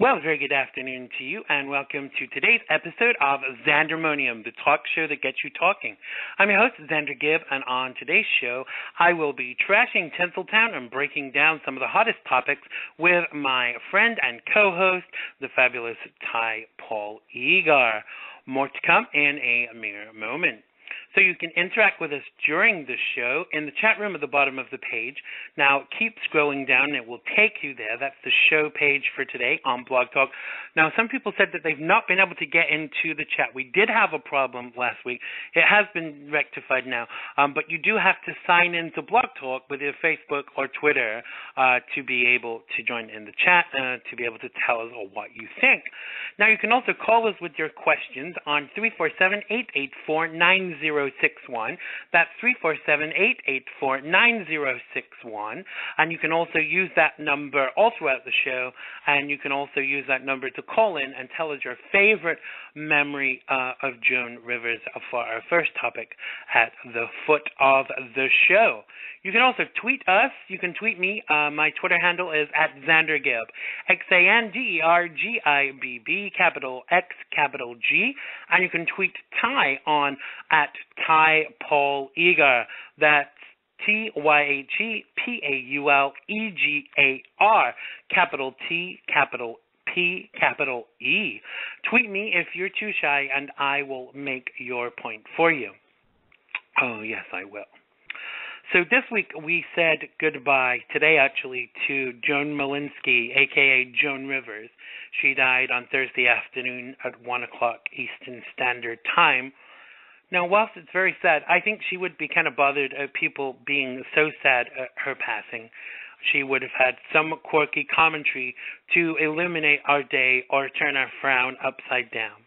Well, very good afternoon to you, and welcome to today's episode of Xandermonium, the talk show that gets you talking. I'm your host, Xander Gibb, and on today's show, I will be trashing Tinseltown and breaking down some of the hottest topics with my friend and co-host, the fabulous Tyhe Egar. More to come in a mere moment. So you can interact with us during the show in the chat room at the bottom of the page. Now, keep scrolling down. It will take you there. That's the show page for today on Blog Talk. Now, some people said that they've not been able to get into the chat. We did have a problem last week. It has been rectified now. But you do have to sign into Blog Talk with your Facebook or Twitter to be able to join in the chat, to be able to tell us what you think. Now, you can also call us with your questions on 347-884-9061. That's 347-884-9061. And you can also use that number all throughout the show, and you can also use that number to call in and tell us your favorite memory of Joan Rivers for our first topic at the foot of the show. You can also tweet us. You can tweet me. My Twitter handle is @Xander Gibb, XanderGibb, capital X, capital G. And you can tweet Tyhe on @Tyhe Egar. That's TYHEPAULEGAR, capital T, capital P, capital E. Tweet me if you're too shy, and I will make your point for you. Oh, yes, I will. So this week we said goodbye, today actually, to Joan Malinsky, a.k.a. Joan Rivers. She died on Thursday afternoon at 1 o'clock Eastern Standard Time. Now, whilst it's very sad, I think she would be kind of bothered at people being so sad at her passing. She would have had some quirky commentary to illuminate our day or turn our frown upside down.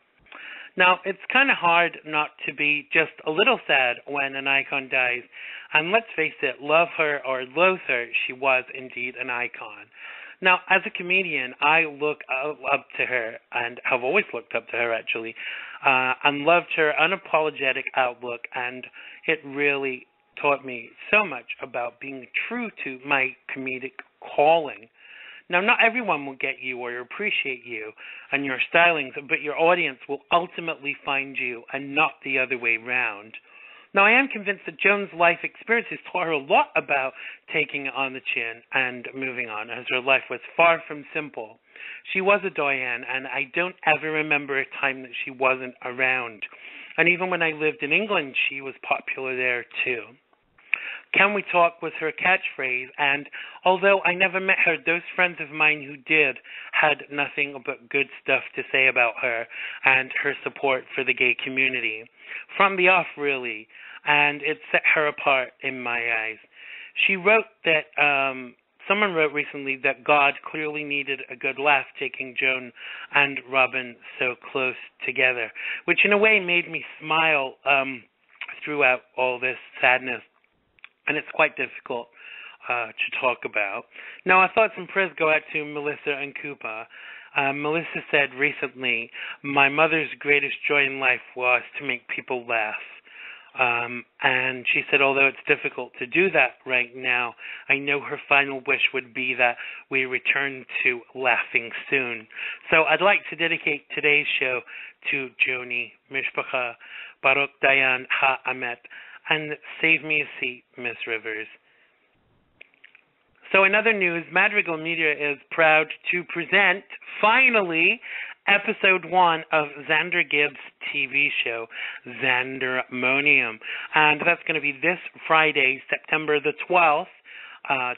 Now, it's kind of hard not to be just a little sad when an icon dies. And let's face it, love her or loathe her, she was indeed an icon. Now, as a comedian, I look up to her, and have always looked up to her, actually, and loved her unapologetic outlook, and it really taught me so much about being true to my comedic calling. Now, not everyone will get you or appreciate you and your stylings, but your audience will ultimately find you and not the other way round. Now, I am convinced that Joan's life experiences taught her a lot about taking it on the chin and moving on, as her life was far from simple. She was a doyenne, and I don't ever remember a time that she wasn't around. And even when I lived in England, she was popular there too. Can we talk was her catchphrase, and although I never met her, those friends of mine who did had nothing but good stuff to say about her and her support for the gay community. From the off, really, and it set her apart in my eyes. She wrote that, someone wrote recently that God clearly needed a good laugh taking Joan and Robin so close together, which in a way made me smile throughout all this sadness. And it's quite difficult to talk about. Now, our thoughts and prayers go out to Melissa and Cooper. Melissa said recently, my mother's greatest joy in life was to make people laugh. And she said, although it's difficult to do that right now, I know her final wish would be that we return to laughing soon. So I'd like to dedicate today's show to Joni, Mishpacha, Baruch Dayan Ha-Amet, and save me a seat, Miss Rivers. So in other news, Madrigal Media is proud to present, finally, Episode 1 of Xander Gibb's TV show, Xandermonium. And that's going to be this Friday, September the 12th,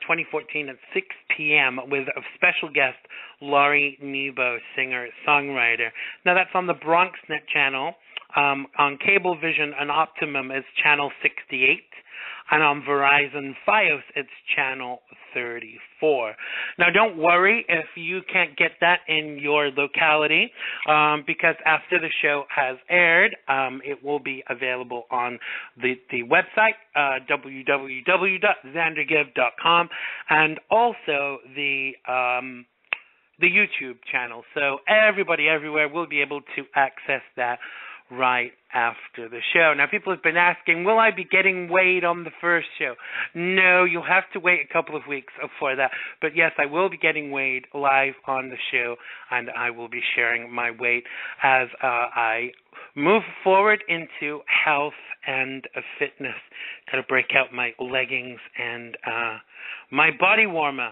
2014 at 6 p.m. with a special guest, Laurie Nebo, singer-songwriter. Now, that's on the BronxNet channel. On Cablevision and Optimum, it's channel 68. And on Verizon Fios, it's channel 34. Now, don't worry if you can't get that in your locality, because after the show has aired, it will be available on the website, www.xandergibb.com, and also the YouTube channel. So everybody everywhere will be able to access that right after the show. Now, people have been asking, will I be getting weighed on the first show? No, you'll have to wait a couple of weeks for that. But yes, I will be getting weighed live on the show, and I will be sharing my weight as I move forward into health and fitness. Gotta break out my leggings and my body warmer.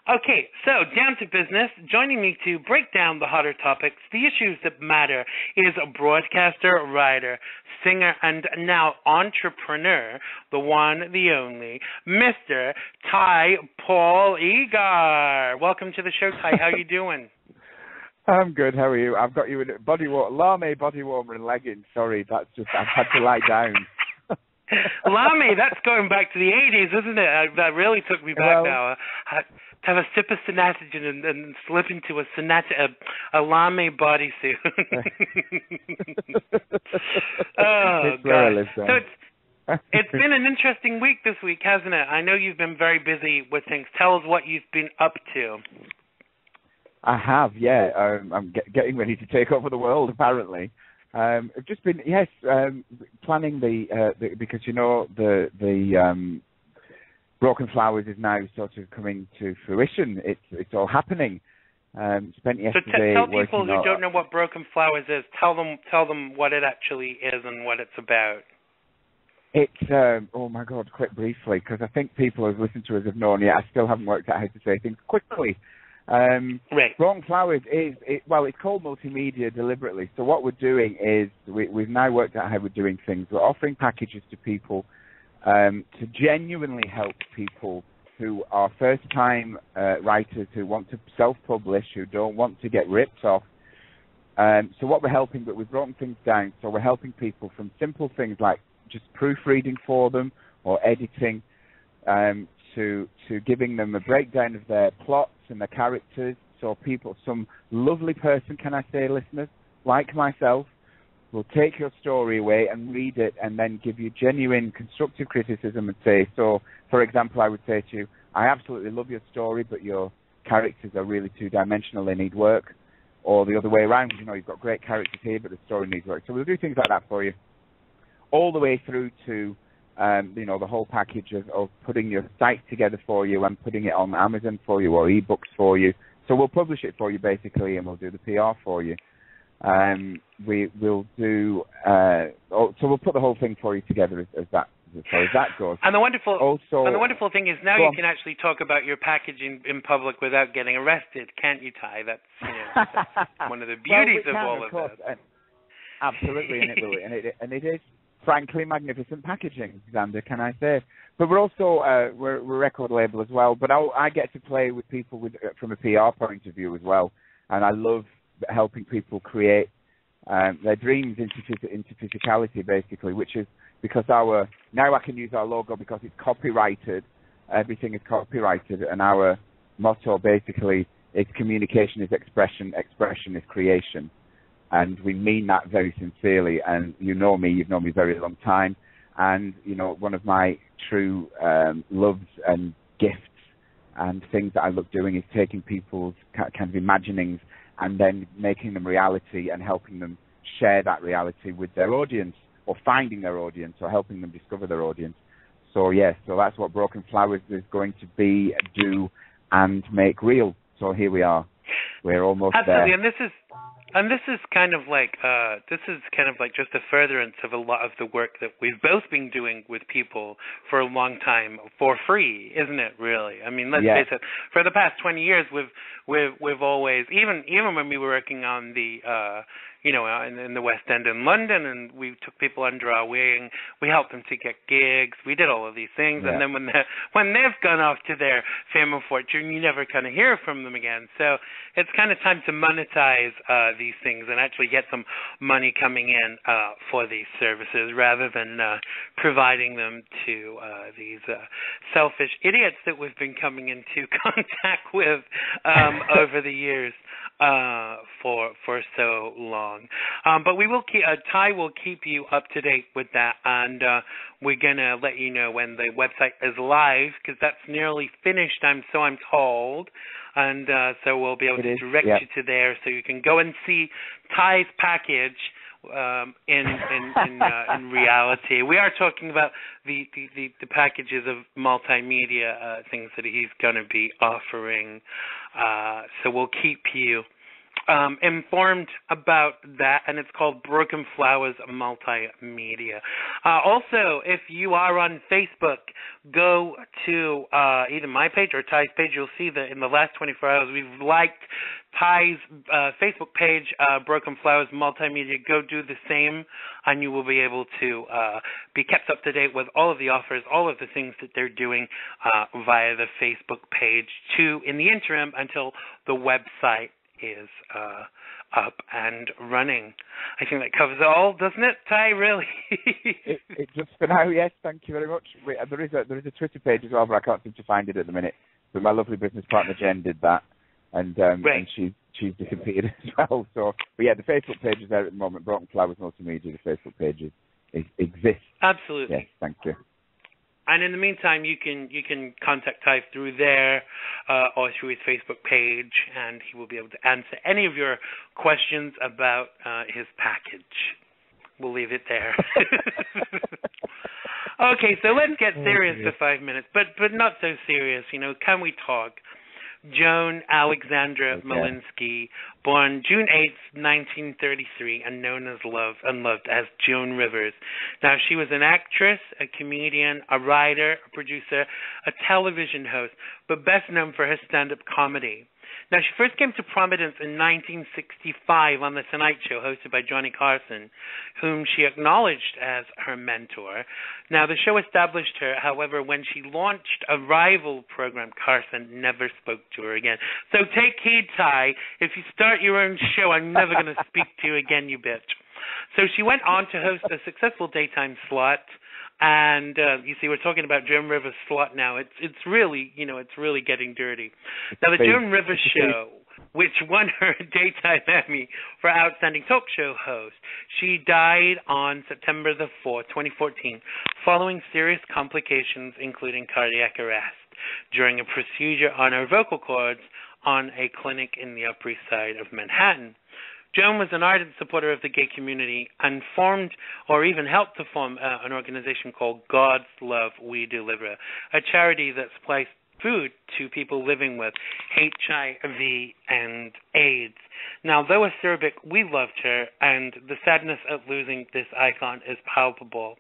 Okay, so down to business. Joining me to break down the hotter topics, the issues that matter, is a broadcaster, writer, singer, and now entrepreneur, the one, the only, Mr. Tyhe Paul Egar. Welcome to the show, Tyhe. How are you doing? I'm good. How are you? I've got you in lame body warmer and leggings. Sorry, that's just I've had to lie down. Lame, that's going back to the 80s, isn't it? That really took me back now. To have a sip of Synatogen and slip into a lame bodysuit. Oh, God. So it's been an interesting week this week, hasn't it? I know you've been very busy with things. Tell us what you've been up to. I have, yeah. I'm getting ready to take over the world, apparently. I've just been, planning because the Broken Flowers is now sort of coming to fruition. It's all happening. Spent yesterday. So tell people who don't know what Broken Flowers is. Tell them what it actually is and what it's about. It's oh my God, quick briefly, because I think people who've listened to us have known yet. I still haven't worked out how to say things quickly. Right. Broken Flowers it's called multimedia deliberately. So what we're doing is we've now worked out how we're doing things. We're offering packages to people to genuinely help people who are first-time writers who want to self-publish, who don't want to get ripped off. So what we're helping, but we've broken things down. So we're helping people from simple things like just proofreading for them or editing, to giving them a breakdown of their plots and their characters. So some lovely person, can I say, listeners, like myself, will take your story away and read it and then give you genuine constructive criticism and say, so, for example, I would say to you, I absolutely love your story, but your characters are really two-dimensional, they need work. Or the other way around, you've got great characters here, but the story needs work. So we'll do things like that for you. All the way through to the whole package of putting your site together for you and putting it on Amazon for you or ebooks for you. So we'll publish it for you basically, and we'll do the PR for you. We'll do so we'll put the whole thing for you together as that goes. And the wonderful thing is now you can actually talk about your packaging in public without getting arrested, can't you, Tyhe? That's one of the beauties of all of this. Absolutely, and it is. Frankly, magnificent packaging, Xander, can I say? But we're also we're a record label as well. But I get to play with people from a PR point of view as well, and I love helping people create their dreams into physicality, basically. Which is because now I can use our logo because it's copyrighted. Everything is copyrighted, and our motto basically is communication is expression, expression is creation. And we mean that very sincerely. And you've known me a very long time. And, one of my true loves and gifts and things that I love doing is taking people's kind of imaginings and then making them reality and helping them share that reality with their audience or finding their audience or helping them discover their audience. So, so that's what Broken Flowers is going to be, do, and make real. So here we are. We're almost Absolutely. there. And this is kind of like just a furtherance of a lot of the work that we've both been doing with people for a long time for free, isn't it? Really, I mean, let's face it. For the past 20 years, we've always, even when we were working on the in the West End in London, and we took people under our wing. We helped them to get gigs. We did all of these things, and then when they've gone off to their fame and fortune, you never kind of hear from them again. So it's kind of time to monetize these things and actually get some money coming in for these services, rather than providing them to these selfish idiots that we've been coming into contact with over the years for so long. But we will keep, Tyhe will keep you up to date with that, and we're going to let you know when the website is live, because that's nearly finished, I'm told, and so we'll be able to direct you to there, so you can go and see Tyhe's package in reality. We are talking about the packages of multimedia things that he's going to be offering. So we'll keep you informed about that, and it's called Broken Flowers Multimedia. Also, if you are on Facebook, go to either my page or Tyhe's page. You'll see that in the last 24 hours we've liked Tyhe's Facebook page, Broken Flowers Multimedia. Go do the same, and you will be able to be kept up to date with all of the offers, all of the things that they're doing via the Facebook page, too, in the interim until the website is up and running. I think that covers it all, doesn't it, Tyhe? Really? it just for now, yes. Thank you very much. There is a Twitter page as well, but I can't seem to find it at the minute. But my lovely business partner Jen did that, and she's disappeared as well. So, but yeah, the Facebook page is there at the moment. Broken Flowers Multimedia. The Facebook page exists. Absolutely. Yes, thank you. And in the meantime, you can contact Tyhe through there or through his Facebook page, and he will be able to answer any of your questions about his package. We'll leave it there. Okay, so let's get serious for 5 minutes, but not so serious. You know, can we talk? Joan Alexandra Malinsky, born June 8th, 1933, and known as loved as Joan Rivers. Now, she was an actress, a comedian, a writer, a producer, a television host, but best known for her stand-up comedy. Now, she first came to prominence in 1965 on The Tonight Show, hosted by Johnny Carson, whom she acknowledged as her mentor. Now, the show established her. However, when she launched a rival program, Carson never spoke to her again. So take heed, Tyhe. If you start your own show, I'm never going to speak to you again, you bitch. So she went on to host a successful daytime slot. And you see, we're talking about Joan Rivers' slot now. It's really, it's really getting dirty. Now, the Joan Rivers Show, which won her a Daytime Emmy for Outstanding Talk Show Host, she died on September the 4th, 2014, following serious complications, including cardiac arrest, during a procedure on her vocal cords on a clinic in the Upper East Side of Manhattan. Joan was an ardent supporter of the gay community and formed or even helped to form an organization called God's Love We Deliver, a charity that supplies food to people living with HIV and AIDS. Now, though acerbic, we loved her, and the sadness of losing this icon is palpable.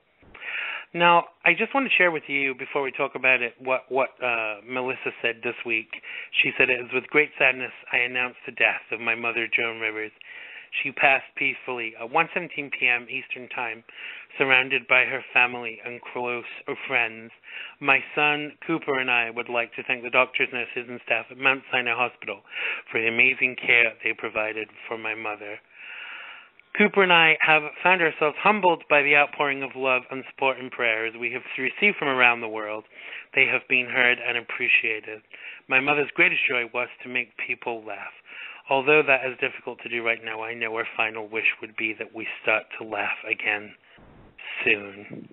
Now, I just want to share with you, before we talk about it, what Melissa said this week. She said, "It is with great sadness I announce the death of my mother, Joan Rivers. She passed peacefully at 1:17 p.m. Eastern Time, surrounded by her family and close friends. My son, Cooper, and I would like to thank the doctors, nurses, and staff at Mount Sinai Hospital for the amazing care they provided for my mother. Cooper and I have found ourselves humbled by the outpouring of love and support and prayers we have received from around the world. They have been heard and appreciated. My mother's greatest joy was to make people laugh. Although that is difficult to do right now, I know our final wish would be that we start to laugh again soon."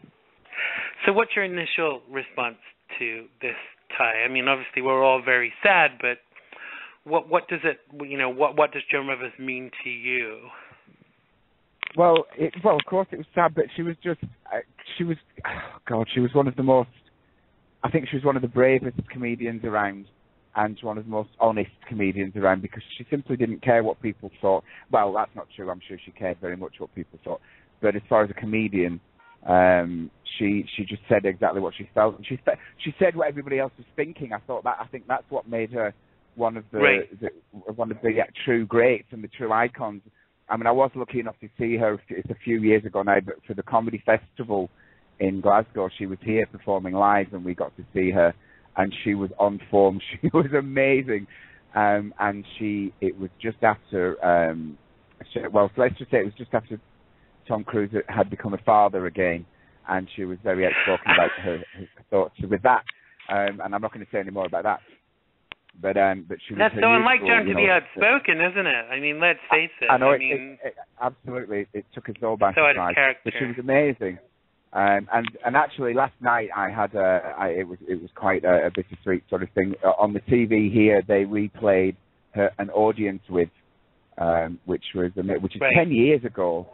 So what's your initial response to this, Tyhe? I mean, obviously we're all very sad, but what does it, what does Joan Rivers mean to you? Well, of course it was sad, but she was one of the most, I think she was one of the bravest comedians around, and one of the most honest comedians around, because she simply didn't care what people thought. Well, that's not true. I'm sure she cared very much what people thought. But as far as a comedian, she just said exactly what she felt. And she said what everybody else was thinking. I think that's what made her one of the true greats and the true icons. I mean, I was lucky enough to see her. It's a few years ago now, but for the comedy festival in Glasgow, she was here performing live, and we got to see her. And she was on form. She was amazing. And it was just after, let's just say it was just after Tom Cruise had become a father again. And she was very outspoken about her thoughts with that. And I'm not going to say any more about that. But she was. That's so unlike Joan to be outspoken, isn't it? I mean, let's face it. I know, it absolutely. It took us all by surprise. But she was amazing. And actually, last night I had it was quite a bittersweet sort of thing. On the TV here, they replayed an audience with, which is 10 years ago,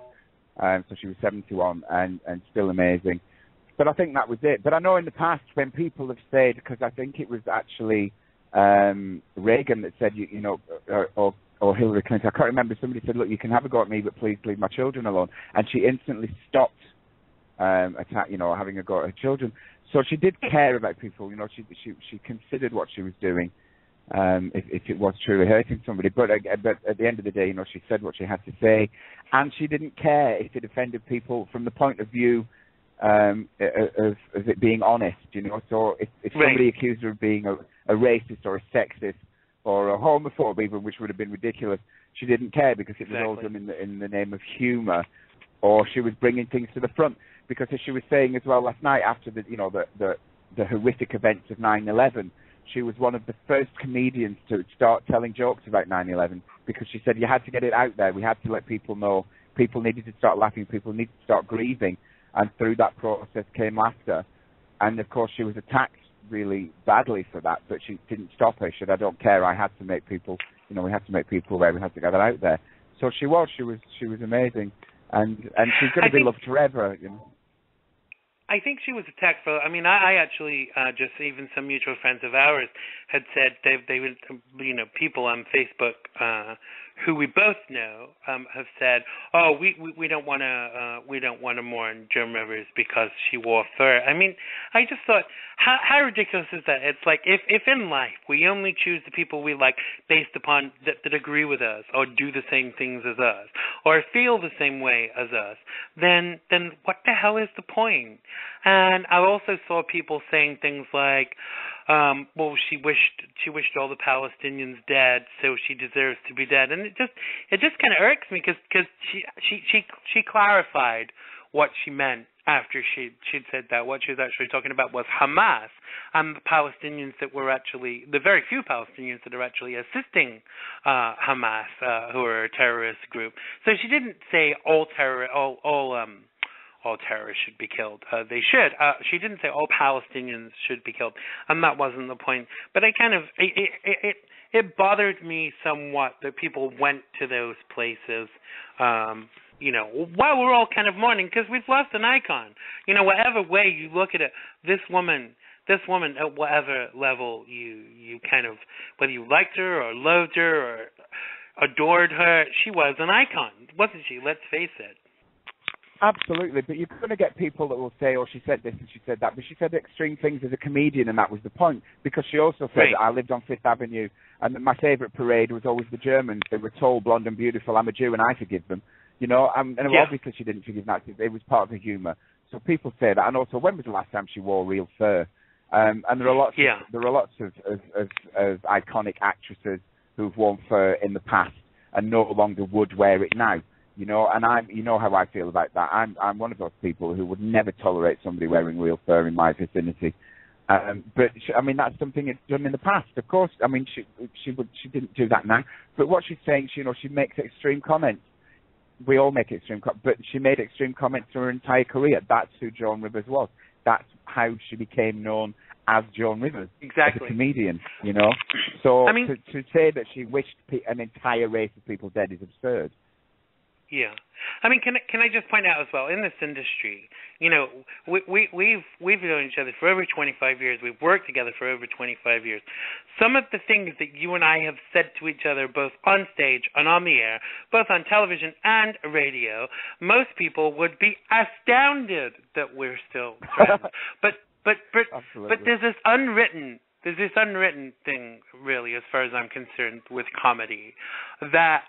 So she was 71 and still amazing. But I think that was it. But I know in the past when people have said, because I think it was actually Reagan that said, you know, or Hillary Clinton, I can't remember, somebody said, look, you can have a go at me, but please leave my children alone. And she instantly stopped having a go at her children. So she did care about people, you know, she considered what she was doing, if it was truly hurting somebody. But at the end of the day, you know, she said what she had to say, and she didn't care if it offended people from the point of view of it being honest, you know. So if somebody accused her of being a racist or a sexist or a homophobe even, which would have been ridiculous, she didn't care because it was all done in the name of humour, or she was bringing things to the front. Because as she was saying as well last night, after the horrific events of 9/11, she was one of the first comedians to start telling jokes about 9/11, because she said you had to get it out there. We had to let people know. People needed to start laughing. People needed to start grieving. And through that process came laughter. And of course she was attacked really badly for that, but she didn't stop her. She said, I don't care. I had to make people, you know, we had to make people aware. We had to get that out there. So she was amazing. And she's going to be loved forever, you know. I think she was attacked for. I mean, I actually just even some mutual friends of ours had said they would, you know, people on Facebook who we both know have said, oh, we don't want to mourn Joan Rivers because she wore fur. I mean, I just thought, how ridiculous is that? It's like if in life we only choose the people we like based upon that agree with us or do the same things as us or feel the same way as us, then what the hell is the point? And I also saw people saying things like, well, she wished all the Palestinians dead, so she deserves to be dead. And it just kind of irks me because she clarified what she meant after she'd said that. What she was actually talking about was Hamas and the Palestinians that were actually, the very few Palestinians that are actually assisting Hamas, who are a terrorist group. So she didn't say all terrorists should be killed. They should. She didn't say all Palestinians should be killed, and that wasn't the point. But it bothered me somewhat that people went to those places, you know, while we're all kind of mourning, because we've lost an icon. You know, whatever way you look at it, this woman, at whatever level you kind of, whether you liked her or loved her or adored her, she was an icon, wasn't she? Let's face it. Absolutely, but you're going to get people that will say, oh, she said this and she said that, but she said extreme things as a comedian, and that was the point, because she also said, I lived on Fifth Avenue, and my favourite parade was always the Germans. They were tall, blonde and beautiful. I'm a Jew and I forgive them, you know, and obviously she didn't forgive Nazis. It was part of the humour. So people say that, and also, when was the last time she wore real fur? And there are lots of iconic actresses who've worn fur in the past and no longer would wear it now. You know, and you know how I feel about that. I'm one of those people who would never tolerate somebody wearing real fur in my vicinity. But I mean, that's something it's done in the past. Of course, I mean, she didn't do that now. But what she's saying, you know, she makes extreme comments. We all make extreme comments, but she made extreme comments through her entire career. That's who Joan Rivers was. That's how she became known as Joan Rivers, exactly, as a comedian. You know, so I mean, to say that she wished an entire race of people dead is absurd. Yeah, I mean, can I just point out as well, in this industry, you know, we've known each other for over 25 years. We've worked together for over 25 years. Some of the things that you and I have said to each other, both on stage and on the air, both on television and radio, most people would be astounded that we're still friends. but there's this unwritten thing, really, as far as I'm concerned, with comedy, that.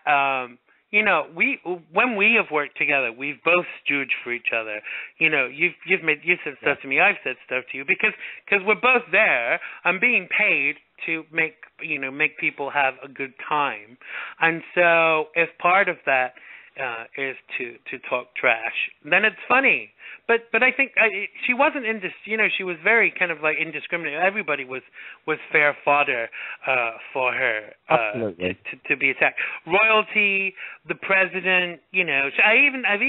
You know, when we have worked together, we've both stooged for each other. You know, you've said stuff to me, I've said stuff to you, because we're both there. I'm being paid to make people have a good time, and so if part of that is to talk trash, then it's funny. But I think she wasn't she was very kind of like indiscriminate. Everybody was fair fodder for her to be attacked. Royalty, the president, you know. I've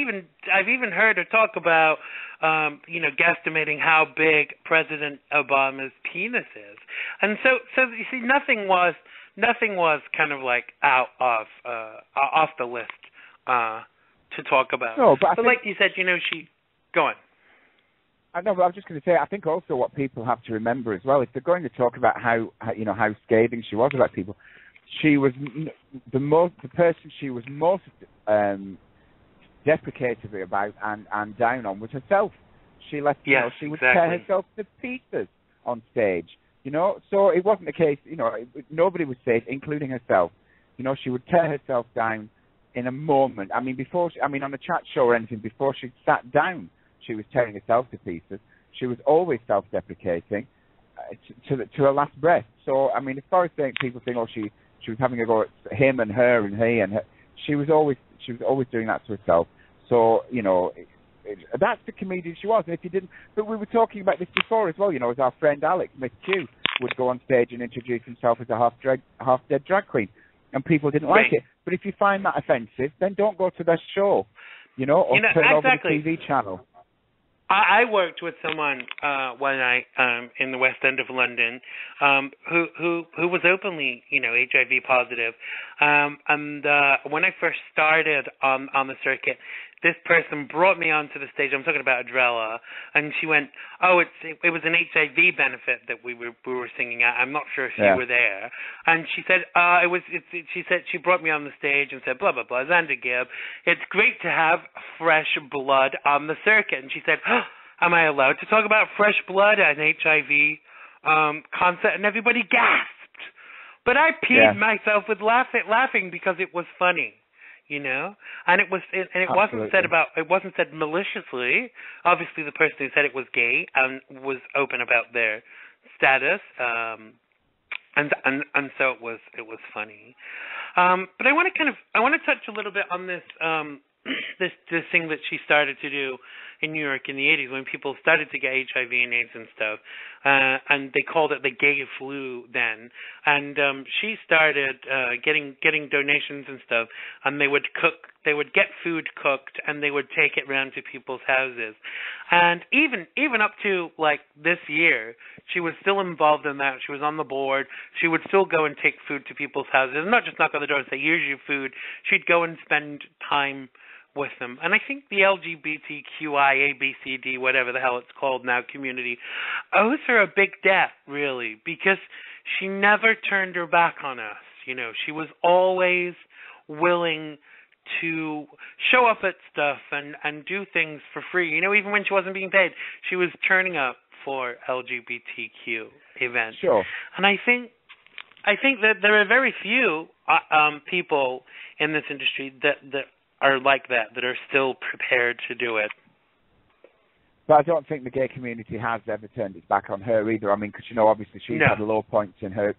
even heard her talk about guesstimating how big President Obama's penis is, and so you see, nothing was kind of like out off the list to talk about. No, but like you said, go on. I know, but I was just going to say, I think also what people have to remember as well, if they're going to talk about how scathing she was about people, she was the person she was most deprecative about and down on was herself. She she would tear herself to pieces on stage, So it wasn't a case, nobody was safe, including herself. She would tear herself down in a moment. I mean, on a chat show or anything, before she sat down, she was tearing herself to pieces. She was always self-deprecating to her last breath. So, I mean, as far as people think, she was having a go at him and her and he and her, she was always doing that to herself. So, that's the comedian she was. And if you didn't, but we were talking about this before as well. As our friend Alex Miss Q would go on stage and introduce himself as a half-dead drag queen, and people didn't like it. But if you find that offensive, then don't go to their show, or turn over the TV channel. I worked with someone one night in the West End of London who was openly, HIV positive. And when I first started on the circuit, this person brought me onto the stage. I'm talking about Adrella, and she went, "Oh, it was an HIV benefit that we were singing at. I'm not sure if you were there." And she said, She said she brought me on the stage and said, "Blah blah blah, Xander Gibb. It's great to have fresh blood on the circuit." And she said, "Oh, am I allowed to talk about fresh blood at an HIV concert?" And everybody gasped. But I peed myself with laughing because it was funny. And it wasn't said maliciously. Obviously, the person who said it was gay and was open about their status, and so it was funny. But I want to touch a little bit on this this thing that she started to do in New York in the 80s when people started to get HIV and AIDS and stuff, and they called it the gay flu then. And she started getting donations and stuff, and they would get food cooked, and they would take it around to people's houses. And even up to like this year, she was still involved in that. She was on the board. She would still go and take food to people's houses, and not just knock on the door and say, "Here's your food." She'd go and spend time with them. And I think the LGBTQI, ABCD, whatever the hell it's called now, community, owes her a big debt, really, because she never turned her back on us. She was always willing to show up at stuff and do things for free. Even when she wasn't being paid, she was turning up for LGBTQ events. Sure. And I think that there are very few people in this industry that are like that are still prepared to do it. But I don't think the gay community has ever turned its back on her either. I mean, because obviously she's had low points in her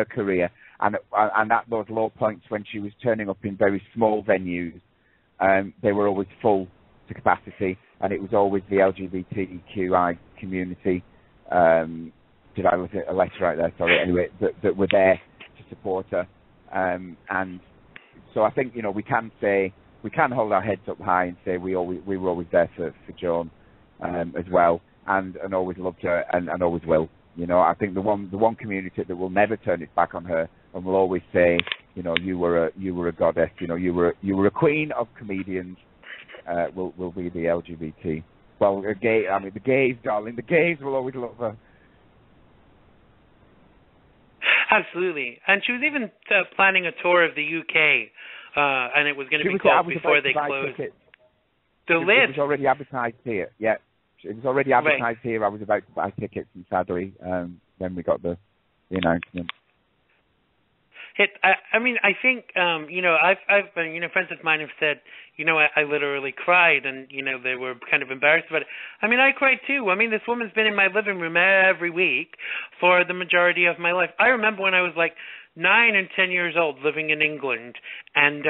career, and at those low points when she was turning up in very small venues, they were always full to capacity, and it was always the LGBTQI community. Did I look at a letter right there? Sorry. Anyway, that were there to support her, and so I think we can hold our heads up high and say we were always there for Joan as well, and always loved her and always will. I think the one community that will never turn its back on her and will always say, you were a goddess, you were a queen of comedians, will be the LGBT. Well, the gays, darling, the gays will always love her. Absolutely, and she was even planning a tour of the UK. And it was going to be closed before they closed. It was already advertised here. Yeah, it was already advertised here. I was about to buy tickets, and sadly, then we got the announcement. I think, I've friends of mine have said, I literally cried, and, they were kind of embarrassed about it. I cried too. This woman's been in my living room every week for the majority of my life. I remember when I was like 9 and 10 years old living in England, and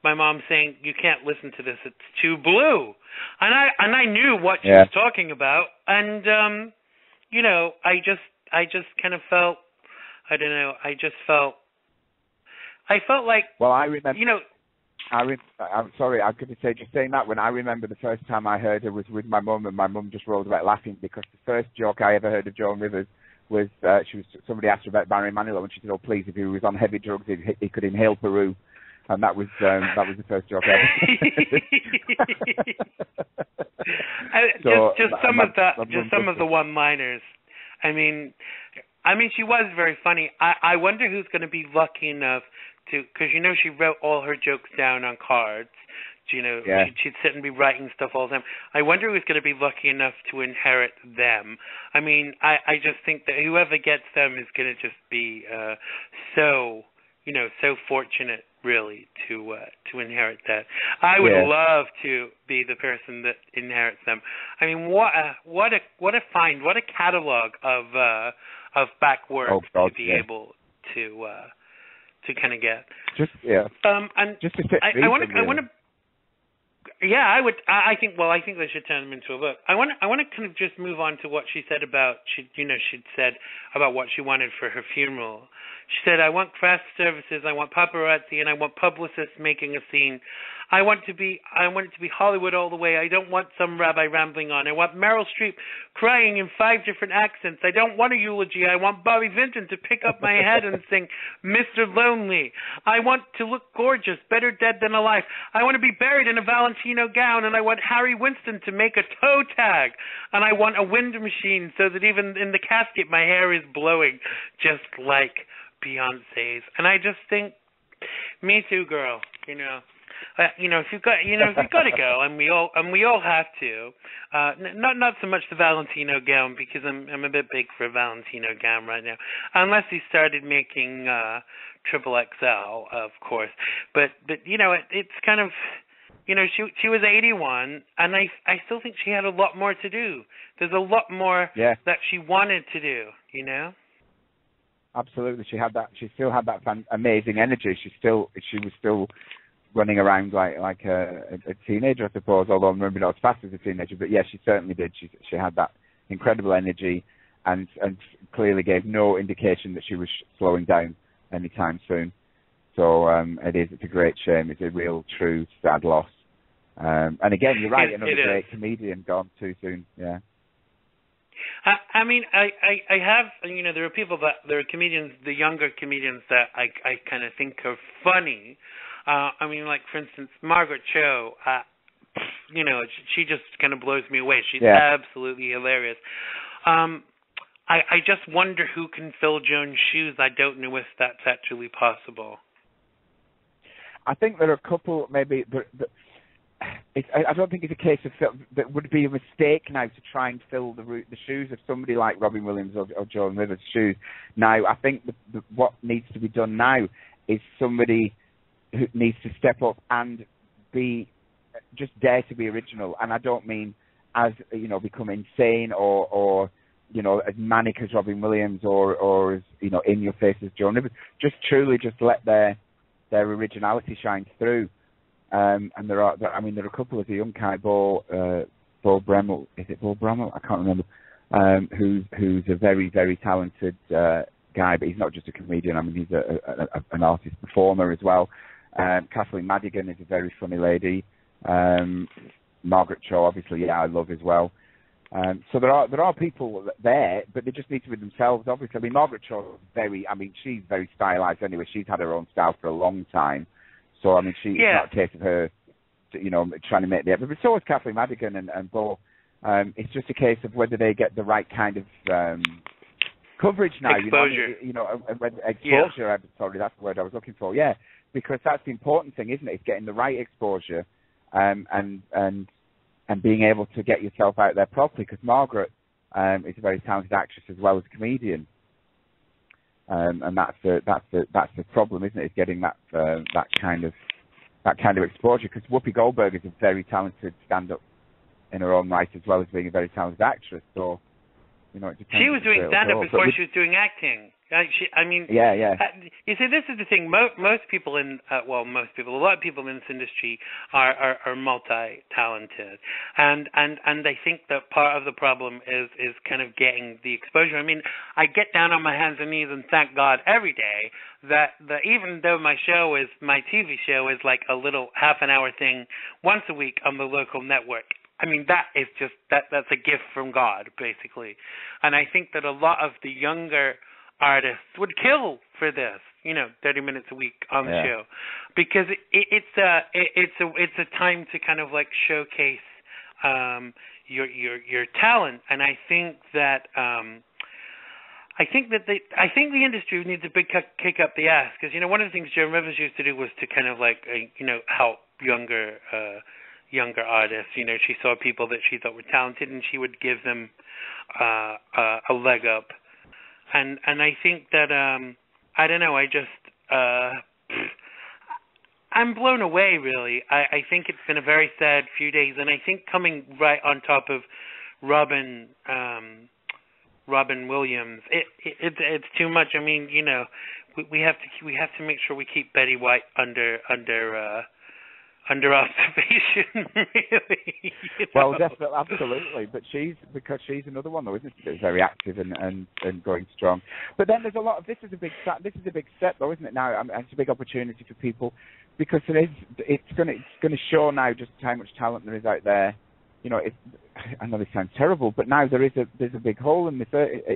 my mom saying, "You can't listen to this, it's too blue." And I knew what she was talking about, and I just kind of felt, I don't know, I felt like, well, I remember, I'm sorry, I'm going to say, just saying that, when I remember the first time I heard her was with my mum, and my mum just rolled about laughing because the first joke I ever heard of Joan Rivers was somebody asked her about Barry Manilow, and she said, "Oh, please, if he was on heavy drugs, he could inhale Peru." and that was the first job ever. So, just some of the one-liners. I mean, she was very funny. I wonder who's going to be lucky enough to, because she wrote all her jokes down on cards. She'd sit and be writing stuff all the time. I wonder who's going to be lucky enough to inherit them. I mean, I just think that whoever gets them is going to just be so fortunate, really, to inherit that. I would love to be the person that inherits them. I mean, what a find, what a catalog of back work to be able to kind of get. And just to I want to. Yeah, I would. I think they should turn them into a book. I want to kind of just move on to what she said about she'd said about what she wanted for her funeral. She said, "I want craft services, I want paparazzi, and I want publicists making a scene. I want it to be Hollywood all the way. I don't want some rabbi rambling on. I want Meryl Streep crying in 5 different accents. I don't want a eulogy. I want Bobby Vinton to pick up my head and sing Mr. Lonely. I want to look gorgeous, better dead than alive. I want to be buried in a Valentino gown, and I want Harry Winston to make a toe tag. And I want a wind machine so that even in the casket my hair is blowing, just like Beyonce's." And I just think, me too, girl. If you've got to go, and we all have to. Not so much the Valentino gown, because I'm a bit big for a Valentino gown right now, unless he started making triple XL, of course. But it's kind of, she was 81, and I still think she had a lot more to do. There's a lot more that she wanted to do. Absolutely, she still had that amazing energy. She was still running around like a teenager, I suppose, although maybe not as fast as a teenager, but yes, she certainly did. She had that incredible energy and clearly gave no indication that she was slowing down anytime soon. So it's a great shame. It's a real, true, sad loss. And again, you're right, another great comedian gone too soon. Yeah. I mean, I have, there are comedians, the younger comedians that I kind of think are funny. I mean, like, for instance, Margaret Cho, she just kind of blows me away. She's absolutely hilarious. I just wonder who can fill Joan's shoes. I don't know if that's actually possible. I think there are a couple, maybe, I don't think it's a case of that would be a mistake now to try and fill the shoes of somebody like Robin Williams or Joan Rivers' shoes. Now, I think what needs to be done now is somebody who needs to step up and just dare to be original. And I don't mean as, become insane or as manic as Robin Williams or as, in your face as Joan Rivers. Just truly just let their originality shine through. And there are a couple of the young guy, Bo Bremmel, is it Bo Bremmel? I can't remember. Who's a very, very talented guy, but he's not just a comedian. I mean, he's an artist performer as well. Kathleen Madigan is a very funny lady. Margaret Cho, obviously, I love as well. So there are people there, but they just need to be themselves. Obviously, I mean, Margaret Cho she's very stylized anyway. She's had her own style for a long time. So I mean, it's not a case of her, trying to make the effort. But so is Kathleen Madigan and Bo. It's just a case of whether they get the right kind of coverage now. Exposure. Exposure. Sorry, that's the word I was looking for. Yeah, because that's the important thing, isn't it? It's getting the right exposure, and being able to get yourself out there properly. Because Margaret is a very talented actress as well as a comedian. And that's the problem, isn't it? Is getting that kind of exposure. Because Whoopi Goldberg is a very talented stand-up in her own right, as well as being a very talented actress. So, it depends. She was doing stand-up before she was doing acting. You see, this is the thing. Most people a lot of people in this industry are multi-talented, and I think that part of the problem is kind of getting the exposure. I mean, I get down on my hands and knees and thank God every day that even though my TV show is like a little half an hour thing once a week on the local network. I mean, that is just that's a gift from God, basically. And I think that a lot of the younger artists would kill for this. 30 minutes a week on the show, because it's a time to kind of like showcase your talent, and I think that the industry needs a big kick up the ass, because one of the things Joan Rivers used to do was to kind of like help younger artists. She saw people that she thought were talented, and she would give them a leg up. And I think that I don't know. I'm blown away, really. I think it's been a very sad few days, and I think coming right on top of Robin Williams, it's too much. I mean, we have to make sure we keep Betty White under observation, really. Well, definitely, absolutely. But she's another one, though, isn't she? Very active and going strong. But then there's a lot of this is a big step, though, isn't it? Now, it's a big opportunity for people, because it's going to show now just how much talent there is out there. I know this sounds terrible, but now there's a big hole in the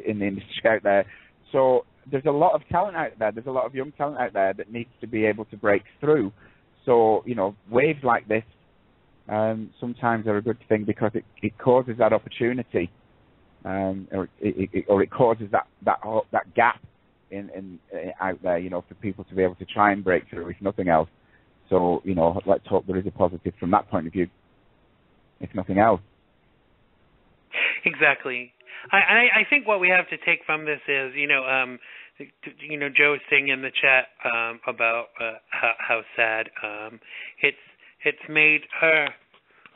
industry out there. So there's a lot of talent out there. There's a lot of young talent out there that needs to be able to break through. So, waves like this sometimes are a good thing, because it causes that opportunity, or it causes that gap in out there, for people to be able to try and break through, if nothing else. So, let's hope there is a positive from that point of view, if nothing else. Exactly. I think what we have to take from this is, Joe was saying in the chat about how sad it's made her,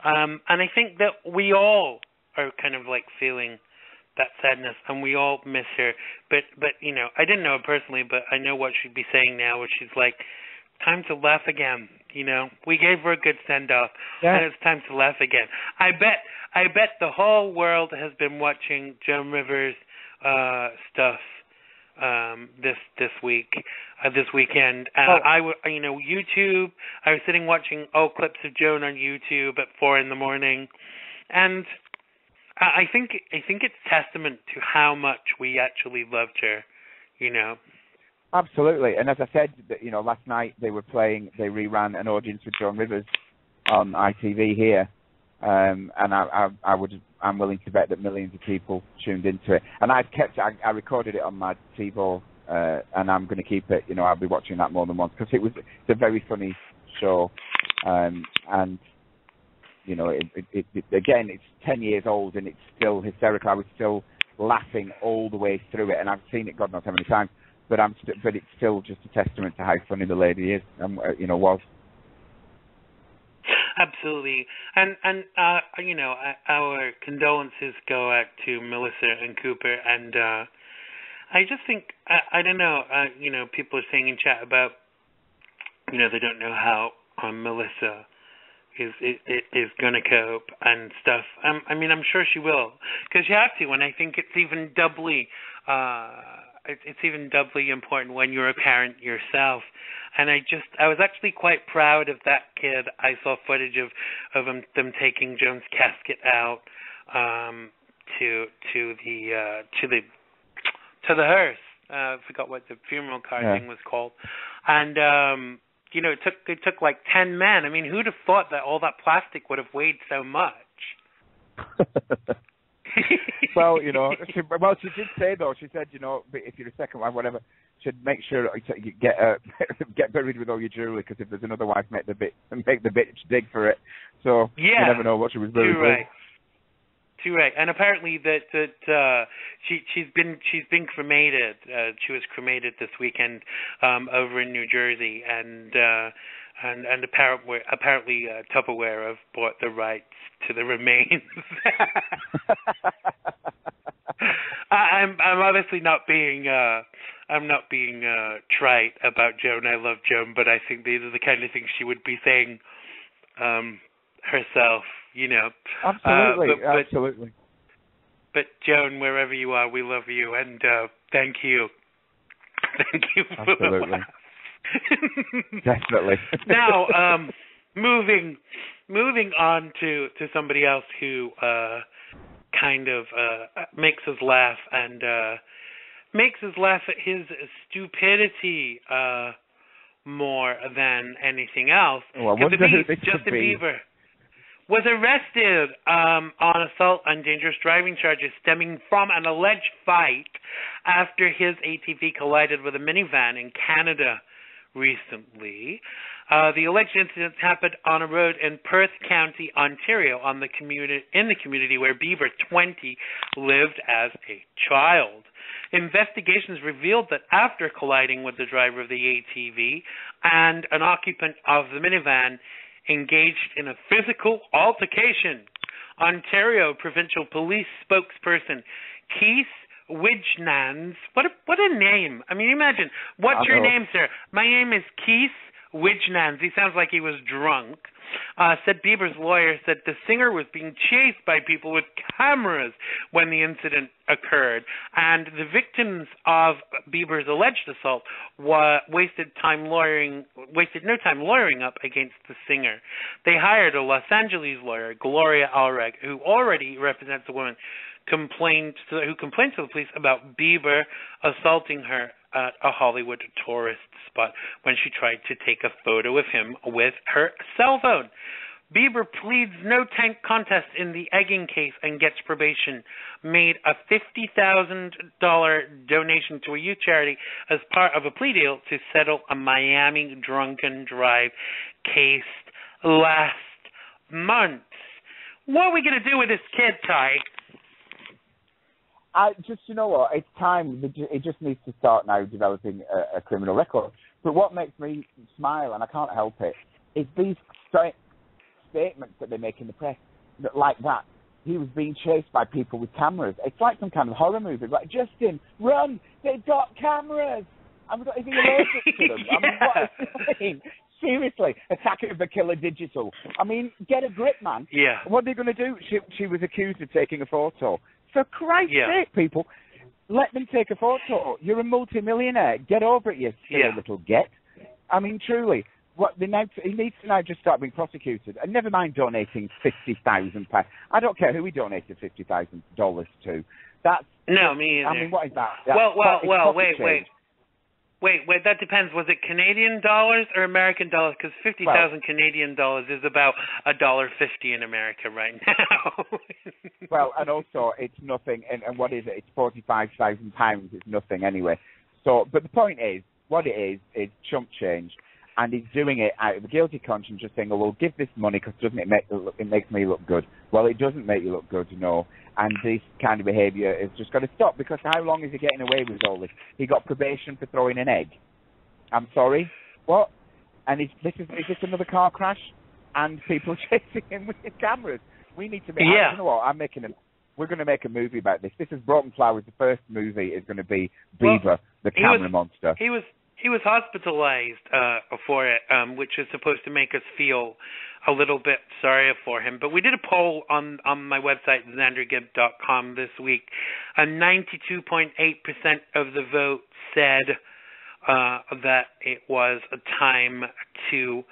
and I think that we all are kind of like feeling that sadness, and we all miss her. But I didn't know her personally, but I know what she'd be saying now, where she's like, time to laugh again. We gave her a good send-off, and it's time to laugh again. I bet the whole world has been watching Joan Rivers stuff this weekend. YouTube. I was sitting watching old clips of Joan on YouTube at 4 a.m, and I think it's testament to how much we actually loved her. Absolutely, and as I said, last night they reran an audience with Joan Rivers on ITV here, and I'm willing to bet that millions of people tuned into it. And I recorded it on my TiVo, and I'm going to keep it. I'll be watching that more than once, because it's a very funny show, and again, it's 10 years old and it's still hysterical. I was still laughing all the way through it, and I've seen it God knows how many times. But it's still just a testament to how funny the lady is, was. Absolutely, and our condolences go out to Melissa and Cooper, and I just think I don't know, people are saying in chat about they don't know how Melissa is going to cope and stuff. I'm sure she will, because you have to, and I think it's even doubly. It's even doubly important when you're a parent yourself. And I was actually quite proud of that kid. I saw footage of them taking Joan's casket out to the hearse. I forgot what the funeral car thing was called. And it took like 10 men. I mean, who'd have thought that all that plastic would have weighed so much? Well, she did say, though, she said, if you're a second wife, whatever, should make sure you get buried with all your jewelry, because if there's another wife, make the bitch dig for it. So you never know what she was buried with. Too right. And apparently that she's been cremated. She was cremated this weekend over in New Jersey, and apparently Tupperware have bought the rights to the remains. I'm obviously not being trite about Joan. I love Joan, but I think these are the kind of things she would be saying herself. Absolutely, absolutely. But Joan, wherever you are, we love you, and thank you. Thank you for absolutely. the laugh. Definitely. Now, moving on to somebody else who kind of makes us laugh, and makes us laugh at his stupidity more than anything else. Oh, I wonder who this Justin could be. Bieber was arrested on assault and dangerous driving charges stemming from an alleged fight after his ATV collided with a minivan in Canada recently. The alleged incident happened on a road in Perth County, Ontario, in the community where Bieber, 20, lived as a child. Investigations revealed that after colliding with the driver of the ATV and an occupant of the minivan engaged in a physical altercation, Ontario Provincial Police spokesperson Keith Widgenans, what a name. I mean, imagine, what's your name, sir? My name is Keith Widgenans. He sounds like he was drunk. Said Bieber's lawyer said the singer was being chased by people with cameras when the incident occurred, and the victims of Bieber's alleged assault wasted no time lawyering up against the singer. They hired a Los Angeles lawyer, Gloria Allreg, who already represents a woman who complained to the police about Bieber assaulting her at a Hollywood tourist spot when she tried to take a photo of him with her cell phone. Bieber pleads no contest in the egging case and gets probation, made a $50,000 donation to a youth charity as part of a plea deal to settle a Miami drunken drive case last month. What are we going to do with this kid, Ty? You know what? It's time. It just needs to start now developing a criminal record. But what makes me smile, and I can't help it, is these statements that they make in the press, like that. He was being chased by people with cameras. It's like some kind of horror movie. Like, Justin, run! They've got cameras! Is he allergic to them? Yeah. I mean, what? I mean, seriously, Attack of the Killer Digital. I mean, get a grip, man. Yeah. What are they going to do? She was accused of taking a photo. For Christ's sake, people, let them take a photo. You're a multimillionaire. Get over it, you silly little get. I mean, truly, he needs to now just start being prosecuted. And never mind donating £50,000. I don't care who he donated $50,000 to. That's no, me either. I mean, what is that? Well, wait, that depends. Was it Canadian dollars or American dollars? Because 50,000 Canadian dollars is about $1.50 in America right now. Well, and also it's nothing. And what is it? It's £45,000. It's nothing anyway. So, but the point is, what it is chump change, and he's doing it out of a guilty conscience, just saying, "Oh, well, give this money because doesn't it makes me look good?" Well, it doesn't make you look good, no. And this kind of behaviour is just got to stop, because how long is he getting away with all this? He got probation for throwing an egg. I'm sorry, what? And is this another car crash? And people chasing him with the cameras. We need to make. You know what? We're going to make a movie about this. This is Broken Flowers. The first movie is going to be Beaver, the camera monster. He was hospitalized for it, which is supposed to make us feel a little bit sorry for him. But we did a poll on my website, Xandergibb.com, this week. 92.8% of the vote said that it was a time to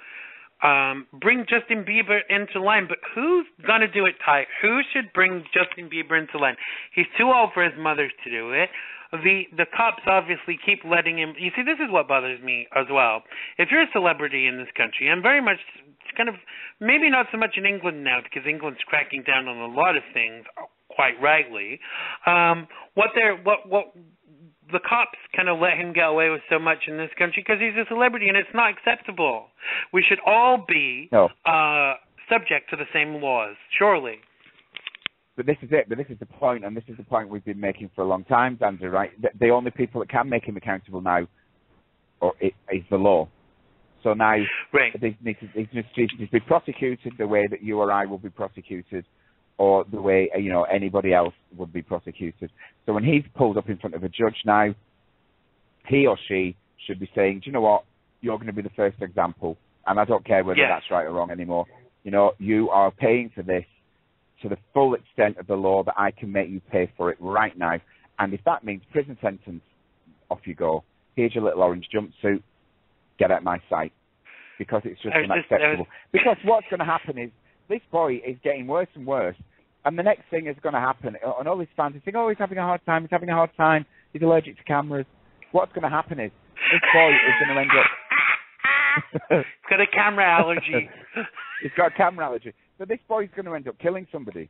bring Justin Bieber into line. But who's going to do it, Ty? Who should bring Justin Bieber into line? He's too old for his mother to do it. The cops obviously keep letting him. You see, this is what bothers me as well. If you're a celebrity in this country, and very much kind of, maybe not so much in England now, because England's cracking down on a lot of things, quite rightly. What the cops kind of let him get away with so much in this country because he's a celebrity, and it's not acceptable. We should all be subject to the same laws, surely. But this is it. But this is the point, and this is the point we've been making for a long time, Xander, right? The only people that can make him accountable now is the law. So now they need to be prosecuted the way that you or I will be prosecuted, or the way anybody else would be prosecuted. So when he's pulled up in front of a judge now, he or she should be saying, "Do you know what? You're going to be the first example, and I don't care whether that's right or wrong anymore. You are paying for this to the full extent of the law that I can make you pay for it right now. And if that means prison sentence, off you go. Here's your little orange jumpsuit. Get out my sight." Because it's just unacceptable. Because what's going to happen is this boy is getting worse and worse. And the next thing is going to happen, and all his fans are saying, "Oh, he's having a hard time, he's having a hard time." He's allergic to cameras. What's going to happen is this boy is going to end up... He's got a camera allergy. He's got a camera allergy. So this boy's going to end up killing somebody.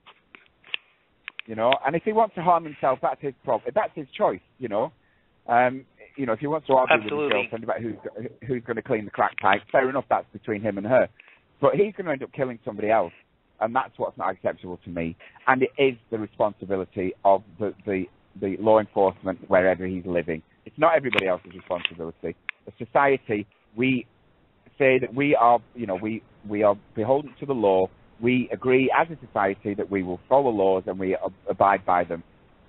You know, and if he wants to harm himself, that's his problem. That's his choice, you know. You know, if he wants to argue with his girlfriend about who's going to clean the crack pipe, fair enough, that's between him and her. But he's going to end up killing somebody else, and that's what's not acceptable to me. And it is the responsibility of the law enforcement wherever he's living. It's not everybody else's responsibility. As society, we say that we are, you know, we are beholden to the law. We agree as a society that we will follow laws and we abide by them.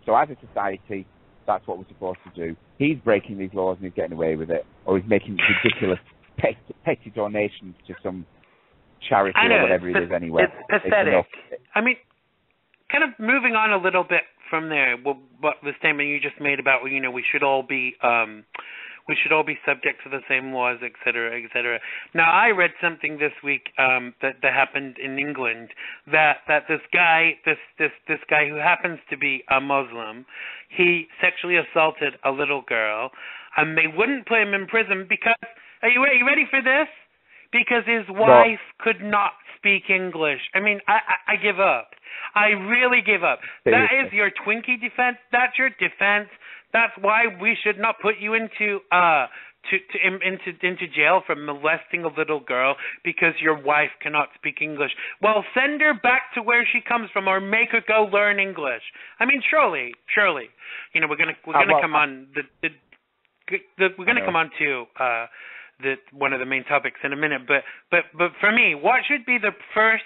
So as a society, that's what we're supposed to do. He's breaking these laws and he's getting away with it, or he's making ridiculous petty donations to some charity or whatever it is anyway. It's pathetic. I mean, kind of moving on a little bit from there, what the statement you just made about, you know, we should all be subject to the same laws, et cetera, et cetera. Now, I read something this week that happened in England that this guy who happens to be a Muslim, he sexually assaulted a little girl, and they wouldn't put him in prison because, are you ready for this? Because his wife could not speak English. I mean, I give up. I really give up. That is your Twinkie defense. That's your defense. That's why we should not put you into jail for molesting a little girl because your wife cannot speak English. Well, send her back to where she comes from, or make her go learn English. I mean, surely, you know, we're gonna come on we're gonna come on to one of the main topics in a minute. But for me, what should be the first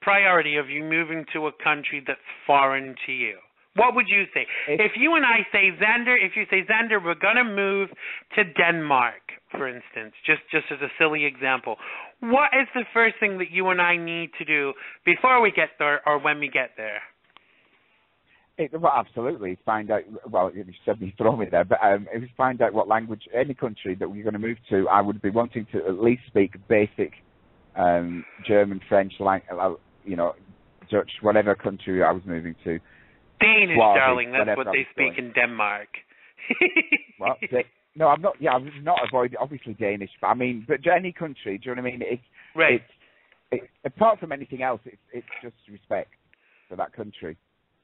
priority of you moving to a country that's foreign to you? What would you say? If you and I say, Xander, we're going to move to Denmark, for instance, just as a silly example, what is the first thing that you and I need to do before we get there or when we get there? Well, absolutely. Find out, well, you said you throw me there, but if you find out what language, any country that we're going to move to, I would be wanting to at least speak basic German, French, you know, Dutch, whatever country I was moving to. Danish, Slavic, darling, that's what they speak in Denmark. Well, no, I'm not. Yeah, I'm not avoiding obviously Danish, but I mean, but any country. Do you know what I mean? It's apart from anything else, it's just respect for that country,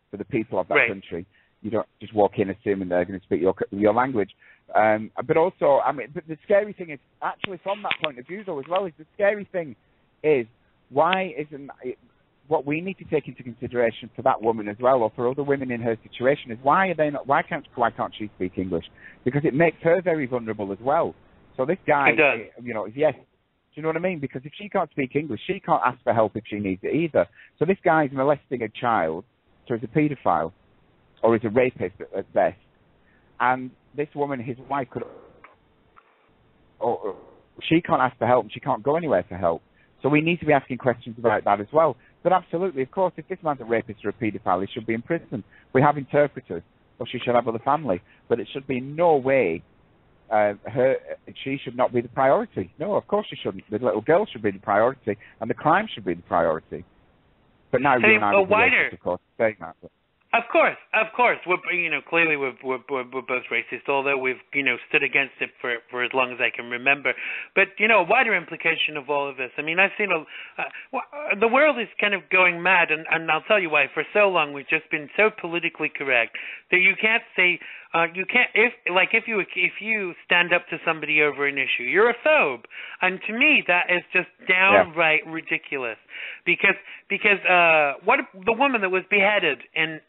for the people of that country. You don't just walk in assuming they're going to speak your language. But also, I mean, but the scary thing is actually from that point of view, though, as well, is the scary thing is why isn't what we need to take into consideration for that woman as well, or for other women in her situation, is why can't she speak English? Because it makes her very vulnerable as well. So this guy, you know, yes, do you know what I mean? Because if she can't speak English, she can't ask for help if she needs it either. So this guy's molesting a child, so he's a paedophile, or he's a rapist at best. And this woman, his wife, she can't ask for help, and she can't go anywhere for help. So we need to be asking questions about that as well. But absolutely, of course, if this man's a rapist or a paedophile, he should be in prison. We have interpreters, or she should have other family. But it should be in no way she should not be the priority. No, of course she shouldn't. The little girl should be the priority, and the crime should be the priority. But now you and I, of course, saying that. But. Of course. Clearly we're both racist, although we've, stood against it for as long as I can remember. But, a wider implication of all of this, I mean, I've seen the world is kind of going mad, and I'll tell you why. For so long we've just been so politically correct that you can't say, if you stand up to somebody over an issue, you're a phobe. And to me, that is just downright ridiculous. Because what the woman that was beheaded in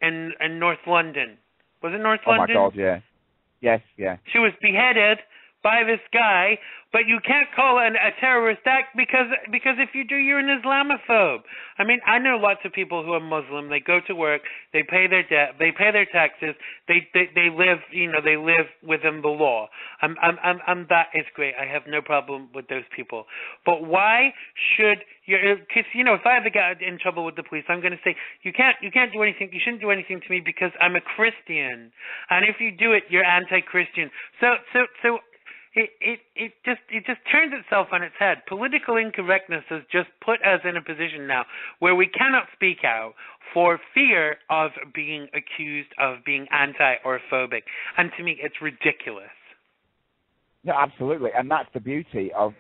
North London, was it North London? Oh my God, yeah. Yes, yeah. She was beheaded by this guy, but you can't call it a terrorist act because if you do, you're an Islamophobe. I mean, I know lots of people who are Muslim. They go to work, they pay their debt, they pay their taxes, they live, they live within the law. And that is great. I have no problem with those people. But why should you? Because if I ever get in trouble with the police, I'm going to say you can't do anything. You shouldn't do anything to me because I'm a Christian, and if you do it, you're anti-Christian. So it just turns itself on its head. Political incorrectness has just put us in a position now where we cannot speak out for fear of being accused of being anti or phobic. And to me, it's ridiculous. No, absolutely, and that's the beauty of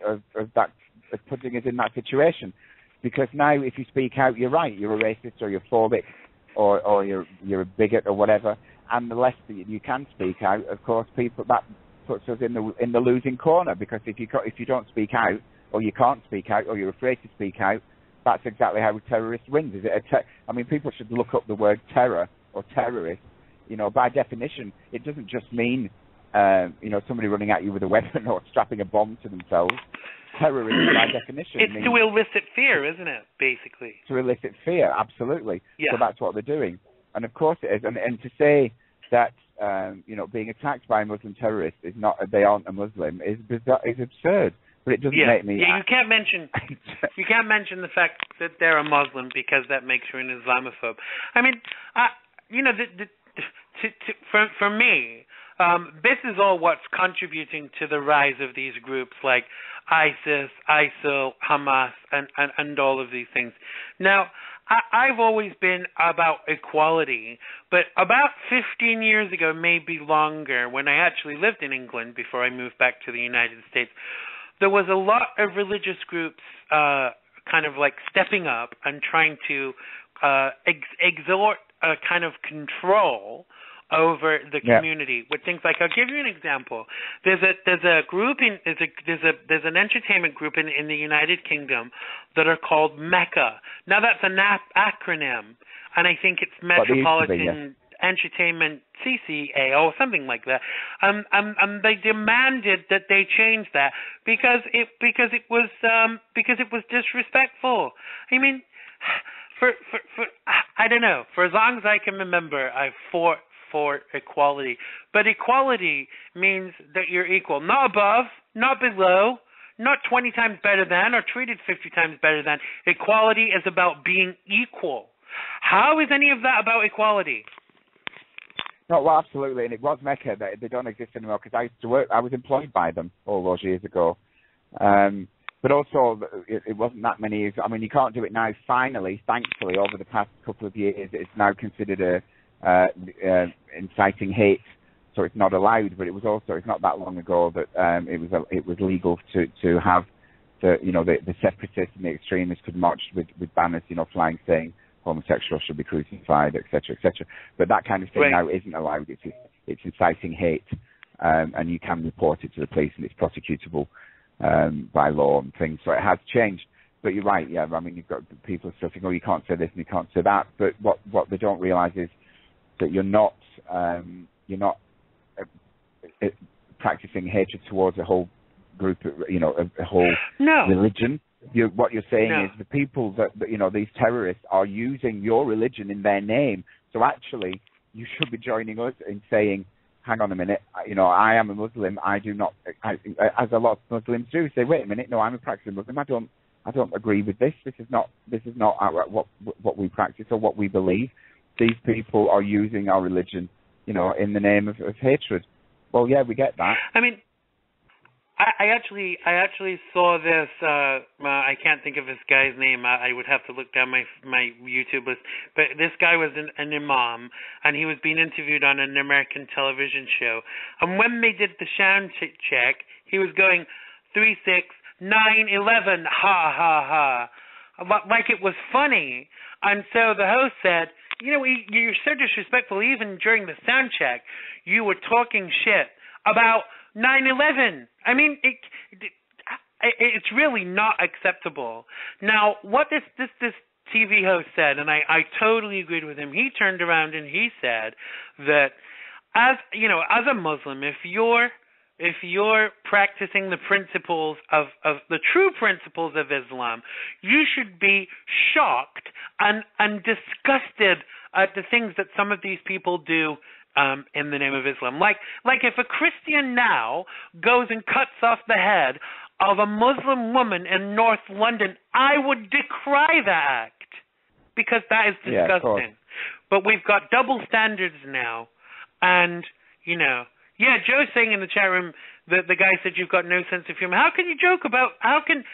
that, of putting us in that situation. Because now, if you speak out, you're right. You're a racist, or you're phobic, or you're a bigot, or whatever. And the less that you can speak out, of course, that puts us in the losing corner. Because if you don't speak out, or you can't speak out, or you're afraid to speak out, that's exactly how a terrorist wins. Is it I mean, people should look up the word terror or terrorist. You know, by definition, it doesn't just mean somebody running at you with a weapon or strapping a bomb to themselves. Terrorism, by definition, it's means to elicit fear, isn't it? Basically, to elicit fear. Absolutely. Yeah. So that's what they're doing, and of course it is. And to say that being attacked by a Muslim terrorist they aren't a Muslim is absurd. But it doesn't make me. Yeah, you can't mention the fact that they're a Muslim because that makes you an Islamophobe. I mean, for me. This is all what's contributing to the rise of these groups like ISIS, ISIL, Hamas, and all of these things. Now, I've always been about equality, but about 15 years ago, maybe longer, when I actually lived in England before I moved back to the United States, there was a lot of religious groups kind of like stepping up and trying to exert a kind of control over the community with things like, I'll give you an example. There's a group there's an entertainment group in the United Kingdom that are called Mecca. Now that's an acronym, and I think it's Metropolitan Entertainment CCA or something like that. And they demanded that they change that because it was disrespectful. I mean, for I don't know, for as long as I can remember, I've fought for equality. But equality means that you're equal, not above, not below, not 20 times better than, or treated 50 times better than. Equality is about being equal. How is any of that about equality? No, well, absolutely, and it was Mecca. They don't exist anymore because I used to work. I was employed by them all those years ago. But also, it wasn't that many years. I mean, you can't do it now. Finally, thankfully, over the past couple of years, it's now considered inciting hate, so it's not allowed. But it's not that long ago that it was legal to have the separatists and the extremists could march with banners, flying, saying homosexuals should be crucified, etc., etc. But that kind of thing now isn't allowed. It's inciting hate, and you can report it to the police, and it's prosecutable by law and things. So it has changed. But you're right. Yeah, I mean, you've got people still saying, "Oh, you can't say this and you can't say that." But what they don't realise is that you're not practicing hatred towards a whole group, a whole religion. What you're saying is the people that these terrorists are using your religion in their name. So actually, you should be joining us in saying, hang on a minute, I am a Muslim. I do not, as a lot of Muslims do, say, wait a minute, no, I'm a practicing Muslim. I don't agree with this. This is not what we practice or what we believe. These people are using our religion, in the name of hatred. Well, yeah, we get that. I mean, I actually saw this. I can't think of this guy's name. I would have to look down my YouTube list. But this guy was an imam, and he was being interviewed on an American television show. And when they did the sound check, he was going 3, 6, 9, 11, ha ha ha, like it was funny. And so the host said, you're so disrespectful. Even during the sound check, you were talking shit about 9/11. I mean, it's really not acceptable. Now, what this TV host said, and I totally agreed with him. He turned around and he said that as a Muslim, if you're practicing the principles of the true principles of Islam, you should be shocked and disgusted at the things that some of these people do in the name of Islam. Like if a Christian now goes and cuts off the head of a Muslim woman in North London, I would decry that act because that is disgusting. But we've got double standards now, and Joe's saying in the chat room the guy said you've got no sense of humor. How can you joke about? How can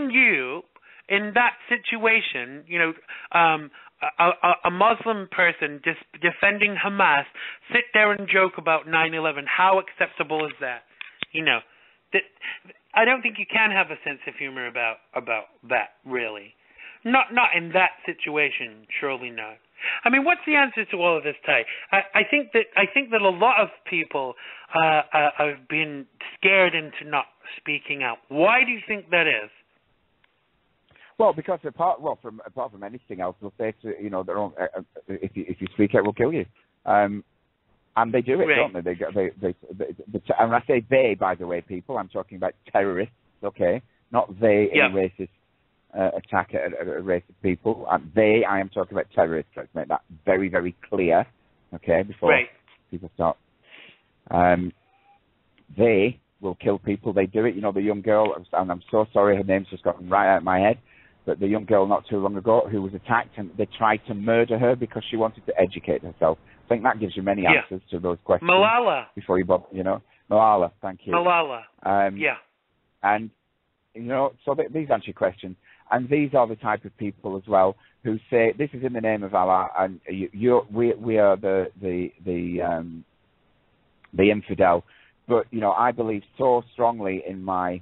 you, in that situation, you know, a Muslim person defending Hamas, sit there and joke about 9/11? How acceptable is that? You know, that I don't think you can have a sense of humor about that, really. Not in that situation, surely not. I mean, what's the answer to all of this, Ty? I think that a lot of people have been scared into not speaking out. Why do you think that is? Well, because apart from anything else, they'll say to their own, if you speak out, we'll kill you, and they do it, right. don't they? They and I say they, by the way, people. I'm talking about terrorists, okay, not they in a racist attack at a race of people. I am talking about terrorists. Let's make that very, very clear, okay, before people start. They will kill people. They do it. You know, the young girl, and I'm so sorry, her name's just gotten right out of my head, but the young girl not too long ago who was attacked, and they tried to murder her because she wanted to educate herself. I think that gives you many answers to those questions. Malala. Before you bother, Malala, thank you. Malala. And, so these answer your questions. And these are the type of people as well who say, this is in the name of Allah, and we are the infidel. But, I believe so strongly in my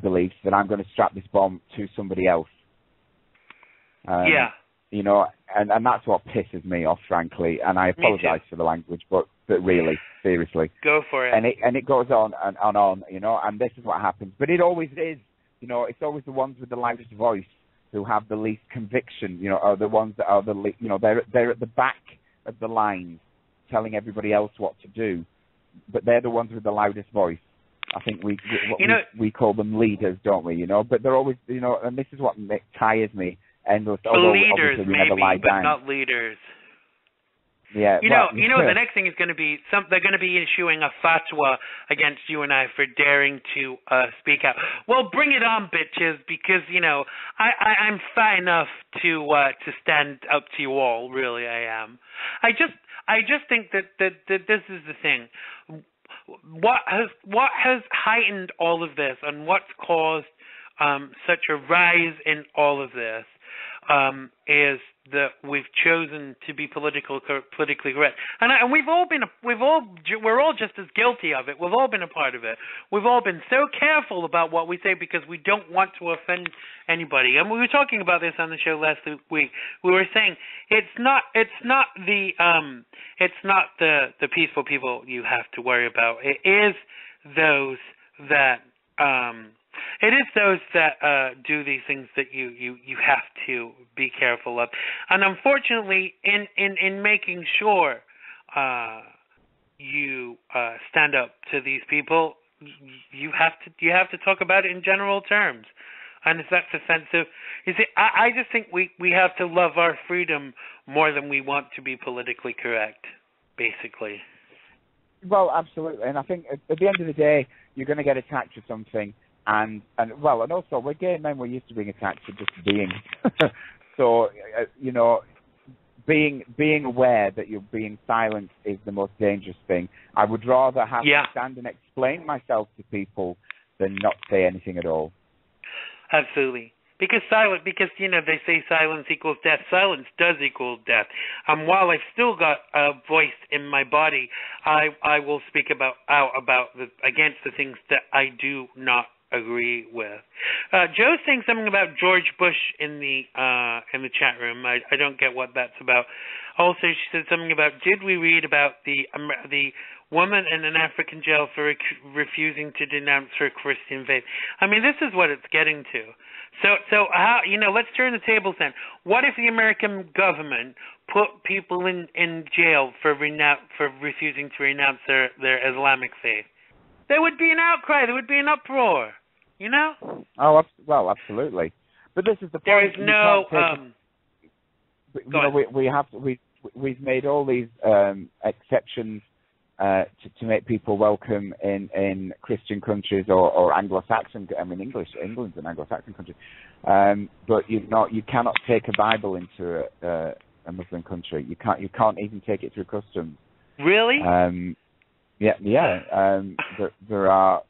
beliefs that I'm going to strap this bomb to somebody else. And that's what pisses me off, frankly. And I apologize for the language, but really, seriously. Go for it. And it goes on and on, and this is what happens. But it always is, it's always the ones with the loudest voice who have the least conviction, are the ones that are they're at the back of the lines telling everybody else what to do. But they're the ones with the loudest voice. I think we call them leaders, don't we? But they're always, and this is what tires me endless. Leaders, we maybe, never lie but down. not leaders. Yeah. The next thing is going to be they're going to be issuing a fatwa against you and I for daring to speak out. Well, bring it on, bitches, because I'm fat enough to stand up to you all. Really, I am. I just think that this is the thing. What has heightened all of this, and what's caused such a rise in all of this, is that we've chosen to be politically correct, and we're all just as guilty of it. We've all been a part of it. We've all been so careful about what we say because we don't want to offend anybody. And we were talking about this on the show last week. We were saying it's not the peaceful people you have to worry about. It is those that do these things that you have to be careful of. And unfortunately, in making sure you stand up to these people, you have to talk about it in general terms. And if that's offensive, I just think we have to love our freedom more than we want to be politically correct, basically. Well, absolutely. And I think at the end of the day, you're going to get attacked for something. And also, we're gay men, we're used to being attacked for just being. So, being aware that you're being silent is the most dangerous thing. I would rather have to stand and explain myself to people than not say anything at all. Absolutely. Because they say silence equals death. Silence does equal death. While I've still got a voice in my body, I will speak against the things that I do not agree with. Joe's saying something about George Bush in the chat room. I don't get what that's about. Also, she said something about, did we read about the woman in an African jail for refusing to denounce her Christian faith? I mean, this is what it's getting to. So how, let's turn the tables then. What if the American government put people in jail for refusing to renounce their Islamic faith? There would be an outcry. There would be an uproar. Oh, well, absolutely. But this is the point. There is no. We've made all these exceptions to make people welcome in Christian countries or Anglo-Saxon. I mean, England's an Anglo-Saxon country, but you cannot take a Bible into a Muslim country. You can't even take it through customs. Really? There are.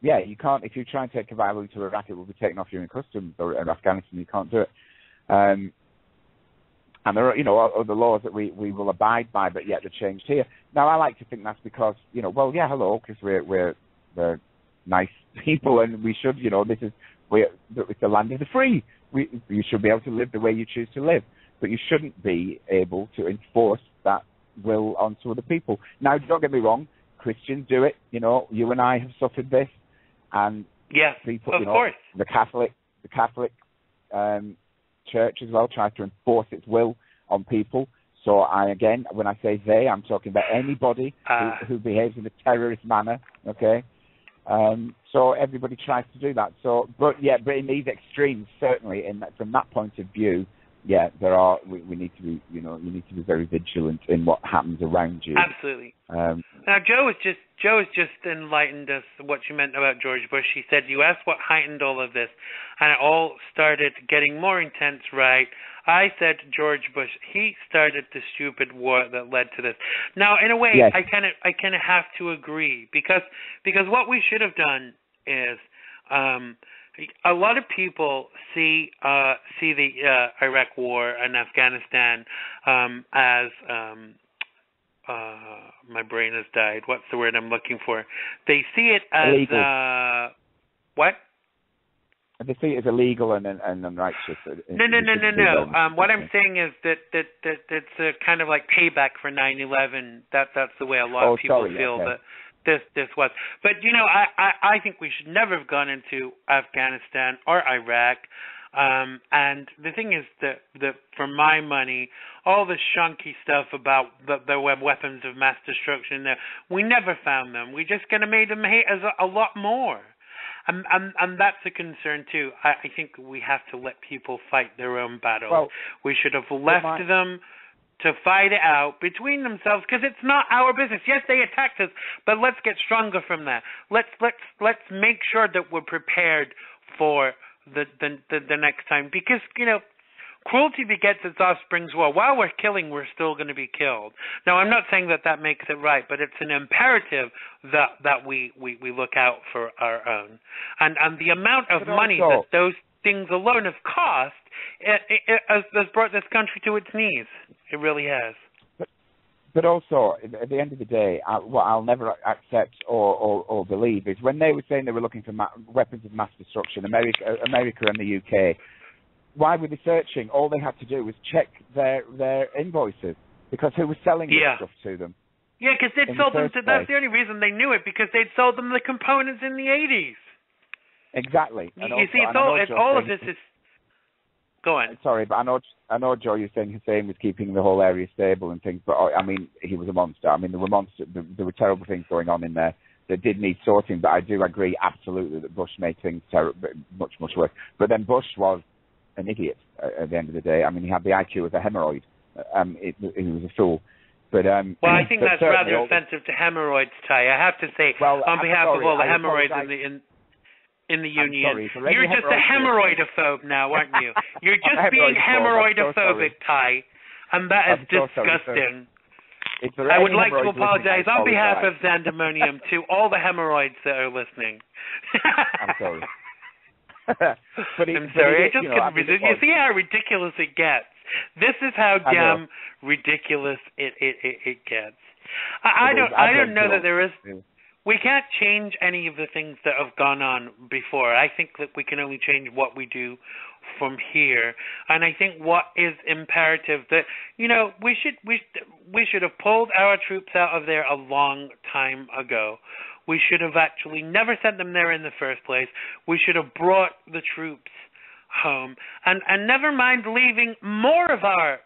Yeah, you can't. If you try and take survival into Iraq, it will be taken off you in customs, or in Afghanistan, you can't do it. And there are, other laws that we will abide by, but yet they're changed here. Now, I like to think that's because, because we're nice people, and we should, it's the land of the free. You should be able to live the way you choose to live, but you shouldn't be able to enforce that will onto other people. Now, don't get me wrong, Christians do it. You and I have suffered this, and people, of course. the Catholic Church as well tries to enforce its will on people. So when I say they, I'm talking about anybody who behaves in a terrorist manner. Okay, so everybody tries to do that. So, but in these extremes, certainly, from that point of view, there are. We need to be, you need to be very vigilant in what happens around you. Absolutely. Now, Joe has just enlightened us what you meant about George Bush. He said you asked what heightened all of this, and it all started getting more intense, right? I said George Bush. He started the stupid war that led to this. Now, in a way, yes. I kind of have to agree because what we should have done is. A lot of people see the Iraq War and Afghanistan as my brain has died. What's the word I'm looking for? They see it as what? They see it as illegal and unrighteous. No. What I'm saying is that it's a kind of like payback for 9/11. That's the way a lot of people feel that. This was. But, I think we should never have gone into Afghanistan or Iraq. And the thing is that for my money, all the shunky stuff about the weapons of mass destruction there, we never found them. We just kind of made them hate us a lot more. And that's a concern, too. I think we have to let people fight their own battles. Well, we should have left them to fight it out between themselves, because it's not our business. Yes, they attacked us, but let's get stronger from that. Let's make sure that we're prepared for the next time, because cruelty begets its offspring's war. While we're killing, we're still going to be killed. Now, I'm not saying that makes it right, but it's an imperative that we look out for our own, and the amount of money that those things alone have cost, it has brought this country to its knees. It really has. But also, at the end of the day, what I'll never accept or believe is when they were saying they were looking for weapons of mass destruction, America and the UK, why were they searching? All they had to do was check their invoices, because who was selling this stuff to them? Yeah, because they'd sold them. That's the only reason they knew it, because they'd sold them the components in the 80s. Exactly. You see, all of this is. Go on. Sorry, but I know, Joe, you're saying Hussein was keeping the whole area stable and things, but I mean, he was a monster. I mean, there were terrible things going on in there that did need sorting, but I do agree absolutely that Bush made things much, much worse. But then Bush was an idiot at the end of the day. I mean, he had the IQ of a hemorrhoid. He was a fool. But well, I think that's rather offensive to hemorrhoids, Ty. I have to say, on behalf of all the hemorrhoids in the union. You're just a hemorrhoidophobe now, aren't you? You're just being hemorrhoidophobic, Ty, and that is disgusting. I would like to apologize on behalf of Xandermonium to all the hemorrhoids that are listening. I'm sorry. I'm sorry, I just couldn't resist. You see how ridiculous it gets? This is how damn ridiculous it gets. I don't know that there is... We can't change any of the things that have gone on before. I think that we can only change what we do from here. And I think what is imperative that, we should have pulled our troops out of there a long time ago. We should have actually never sent them there in the first place. We should have brought the troops home, and never mind leaving more of our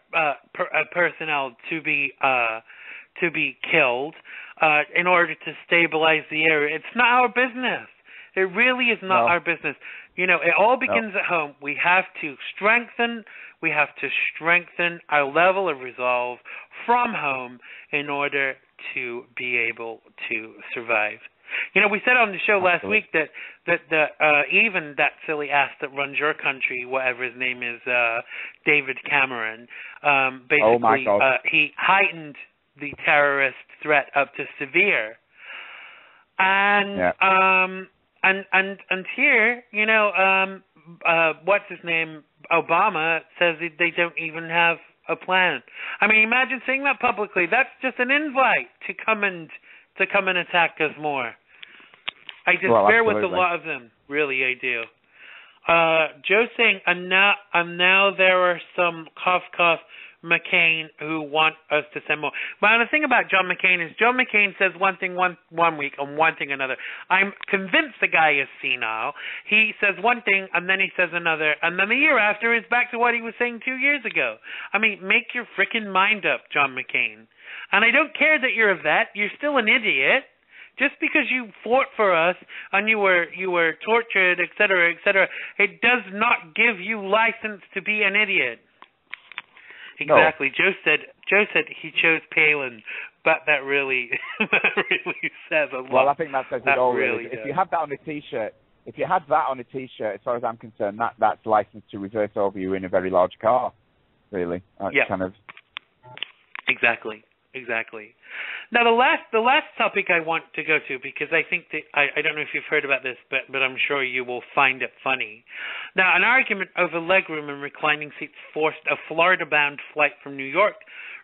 personnel to be killed in order to stabilize the area. It's not our business. It really is not our business. It all begins at home. We have to strengthen our level of resolve from home in order to be able to survive. We said on the show last week that even that silly ass that runs your country, whatever his name is, David Cameron, basically he heightened the terrorist threat up to severe. And and here, what's his name? Obama says they don't even have a plan. I mean, imagine saying that publicly. That's just an invite to come and attack us more. I despair with a lot of them. Really, I do. Joe's saying, and now there are some McCain who want us to send more. Well, the thing about John McCain is John McCain says one thing one week and one thing another. I'm convinced the guy is senile. He says one thing and then he says another, and then the year after is back to what he was saying 2 years ago. I mean, make your frickin' mind up, John McCain. And I don't care that you're a vet. You're still an idiot. Just because you fought for us and you were tortured, etc., it does not give you license to be an idiot. Exactly. No. Joe said he chose Palin, but that really says a lot. Well, I think that says it all. Really if you have that on a T-shirt, as far as I'm concerned, that's licensed to reverse over you in a very large car. Really. Yeah. Kind of. Exactly. Now, the last topic I want to go to, because I think that I don't know if you've heard about this, but I'm sure you will find it funny. Now, an argument over legroom and reclining seats forced a Florida-bound flight from New York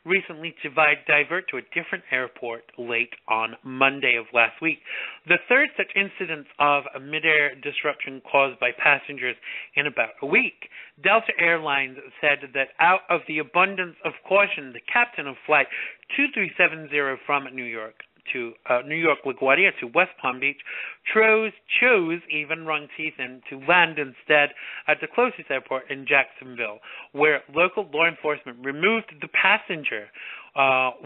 recently to divert to a different airport late on Monday of last week. The third such incident of a mid-air disruption caused by passengers in about a week. Delta Airlines said that out of the abundance of caution, the captain of flight 2370 from New York LaGuardia to West Palm Beach chose, even wrong teeth in, to land instead at the closest airport in Jacksonville, where local law enforcement removed the passenger.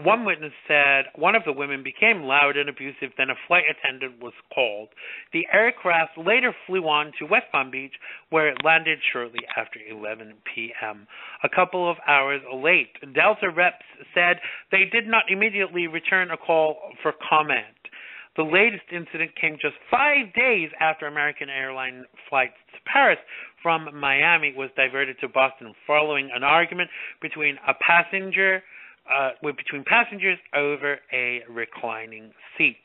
One witness said one of the women became loud and abusive, then a flight attendant was called. The aircraft later flew on to West Palm Beach, where it landed shortly after 11 p.m. A couple of hours late, Delta reps said they did not immediately return a call for comment. The latest incident came just 5 days after American Airlines flights to Paris from Miami was diverted to Boston following an argument between passengers over a reclining seat.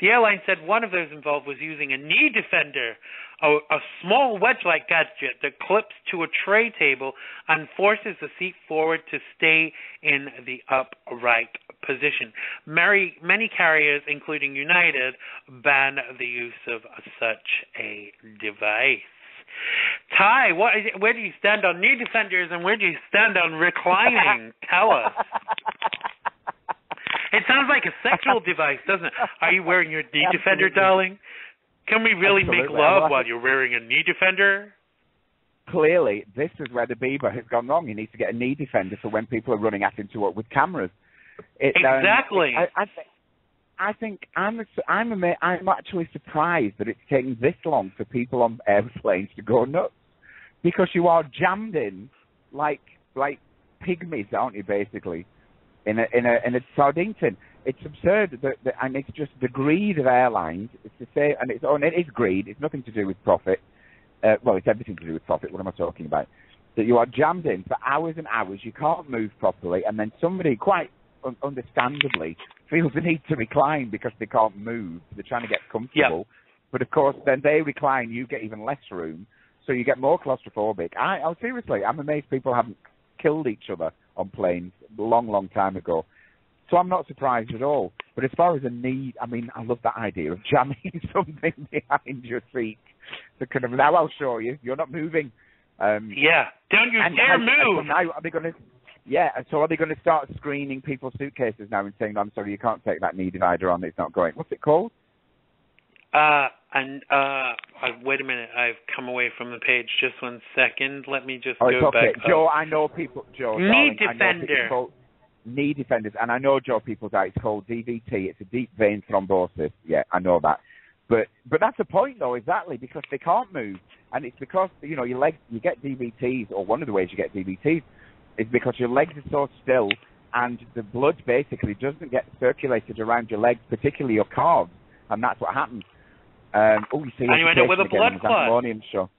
The airline said one of those involved was using a knee defender, a small wedge-like gadget that clips to a tray table and forces the seat forward to stay in the upright position. Many carriers, including United, ban the use of such a device. Ty, where do you stand on knee defenders and where do you stand on reclining? Tell us. It sounds like a sexual device, doesn't it? Are you wearing your knee defender, darling? Can we really make love while you're wearing a knee defender? Clearly, this is where the Bieber has gone wrong. He needs to get a knee defender for when people are running at him with cameras. Exactly. I think I'm actually surprised that it's taken this long for people on airplanes to go nuts, because you are jammed in like pygmies, aren't you? Basically, in a sardine tin. It's absurd and it's just the greed of airlines. It's to say, and it is greed. It's nothing to do with profit. Well, it's everything to do with profit. What am I talking about? That you are jammed in for hours and hours. You can't move properly, and then somebody quite understandably feels the need to recline because they can't move. They're trying to get comfortable. Yep. But of course, then they recline, you get even less room, so you get more claustrophobic. Seriously, I'm amazed people haven't killed each other on planes a long time ago. So I'm not surprised at all. But as far as a need, I mean, I love that idea of jamming something behind your seat. So kind of, now I'll show you. You're not moving. Don't you dare move. Now are they going to? Yeah. So are they going to start screening people's suitcases now and saying, "No, I'm sorry, you can't take that knee divider on. It's not going." What's it called? Wait a minute. I've come away from the page. Just 1 second. Let me just go back. Joe, I know people. Joe, knee defender. Knee defenders, and I know, Joe, people die. It's called DVT. It's a deep vein thrombosis. Yeah, I know that. But that's the point, though, exactly, because they can't move, and it's because your legs. You get DVTs, or one of the ways you get DVTs is because your legs are so still, and the blood basically doesn't get circulated around your legs, particularly your calves, and that's what happens. You see, and you end up with a blood clot. Xandermonium show.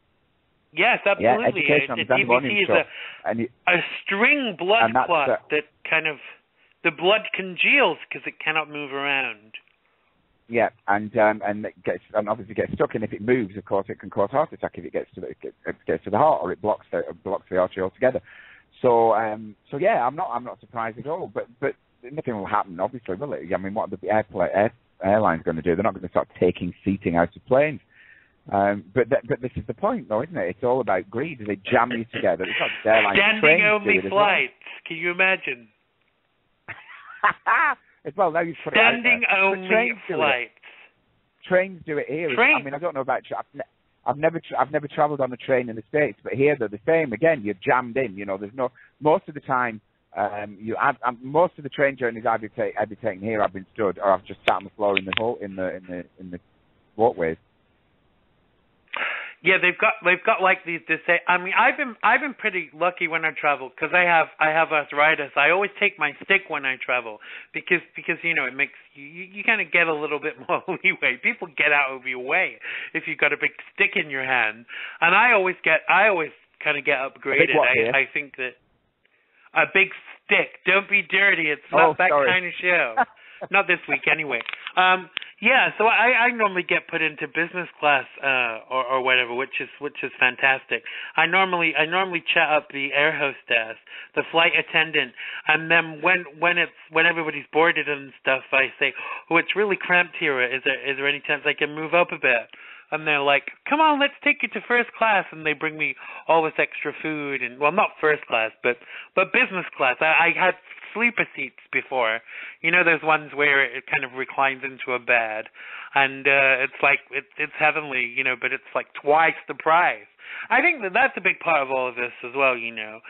Yes, absolutely. DVT is a string blood clot that kind of, the blood congeals because it cannot move around. Yeah, and obviously gets stuck, and if it moves, of course, it can cause heart attack if it gets to the heart, or it blocks the artery altogether. So yeah, I'm not surprised at all. But nothing will happen, obviously, will it? I mean, what are the airlines going to do? They're not going to start taking seating out of planes. But this is the point, though, isn't it? It's all about greed. They jam you together. It's not just airlines. Standing only flights. Can you imagine? Well, now you've put standing it out there. only flights. Trains do it here. I mean, I don't know about. I've never travelled on a train in the States, but here they're the same. Again, you're jammed in. You know, there's no. Most of the time, most of the train journeys I've been taking here, I've been stood, or I've just sat on the floor in the walkways. Yeah, they've got like these. I mean, I've been pretty lucky when I travel because I have arthritis. I always take my stick when I travel because you know it makes you kind of get a little bit more leeway. People get out of your way if you've got a big stick in your hand, and I always kind of get upgraded. I think that a big stick. Don't be dirty. It's not that kind of show. Not this week, anyway. Yeah, so I normally get put into business class or whatever, which is fantastic. I normally chat up the air hostess, the flight attendant, and then when everybody's boarded and stuff, I say, "Oh, it's really cramped here. Is there any chance I can move up a bit?" And they're like, "Come on, let's take you to first class." And they bring me all this extra food, and well, not first class, but business class. I had sleeper seats before. You know those ones where it kind of reclines into a bed, and it's like it's heavenly, you know, but it's like twice the price. I think that's a big part of all of this as well. You know,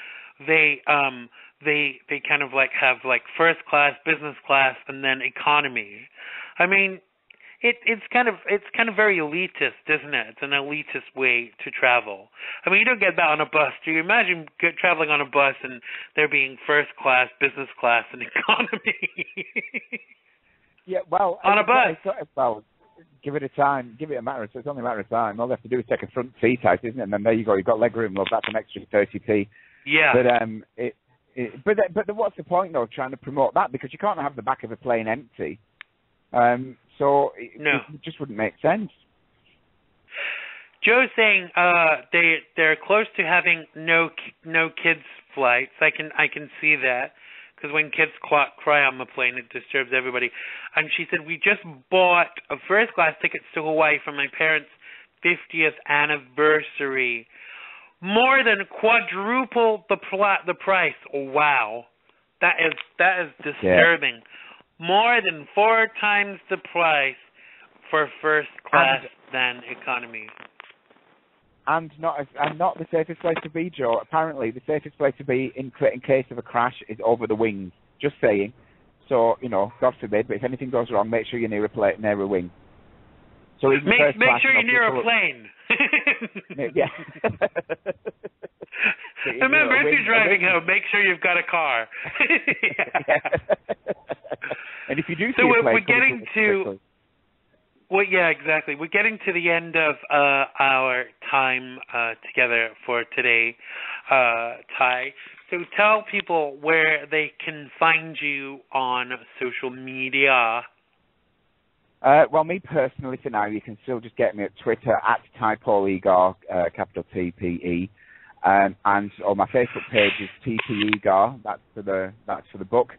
they kind of like have like first class, business class, and then economy. I mean, it's kind of very elitist, isn't it? It's an elitist way to travel. I mean, you don't get that on a bus. Do you imagine traveling on a bus and there being first class, business class, and economy? Yeah, well, on a bus. Well, give it a matter. It's only a matter of time. All they have to do is take a front seat out, isn't it? And then there you go. You've got leg room. Love, that's an extra 30p. Yeah. But what's the point though of trying to promote that? Because you can't have the back of a plane empty. So it just wouldn't make sense. Joe's saying they're close to having no kids flights. I can see that because when kids cry on the plane, it disturbs everybody. And she said we just bought a first class tickets to Hawaii for my parents' 50th anniversary. More than quadruple the price. Oh, wow, that is disturbing. Yeah. More than 4 times the price for first class than economy. And not the safest place to be, Joe. Apparently, the safest place to be in case of a crash is over the wings. Just saying. So, you know, God forbid, but if anything goes wrong, make sure you're near a wing. So even make sure you're near a plane. Yeah. Remember, if you're driving home, make sure you've got a car. And if you do see so we're getting to quickly. Well, yeah, exactly. We're getting to the end of our time together for today, Tyhe. So tell people where they can find you on social media. Well, me personally, for now, you can still just get me at Twitter at Egar, capital TPE, and on my Facebook page is TP Egar. That's for the book.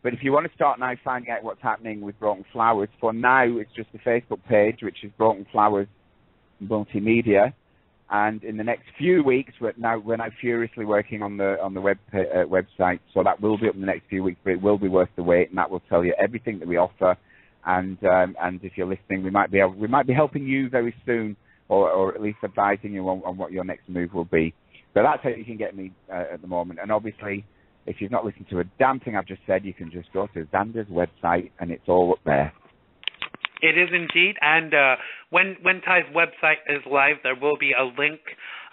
But if you want to start now finding out what's happening with Broken Flowers, for now it's just the Facebook page, which is Broken Flowers Multimedia. And in the next few weeks, we're now furiously working on the website, so that will be up in the next few weeks. But it will be worth the wait, and that will tell you everything that we offer. And if you're listening, we might be helping you very soon, or at least advising you on what your next move will be. So that's how you can get me at the moment. And obviously, if you've not listened to a damn thing I've just said, you can just go to Xander's website, and it's all up there. It is indeed, and when Tyhe's website is live, there will be a link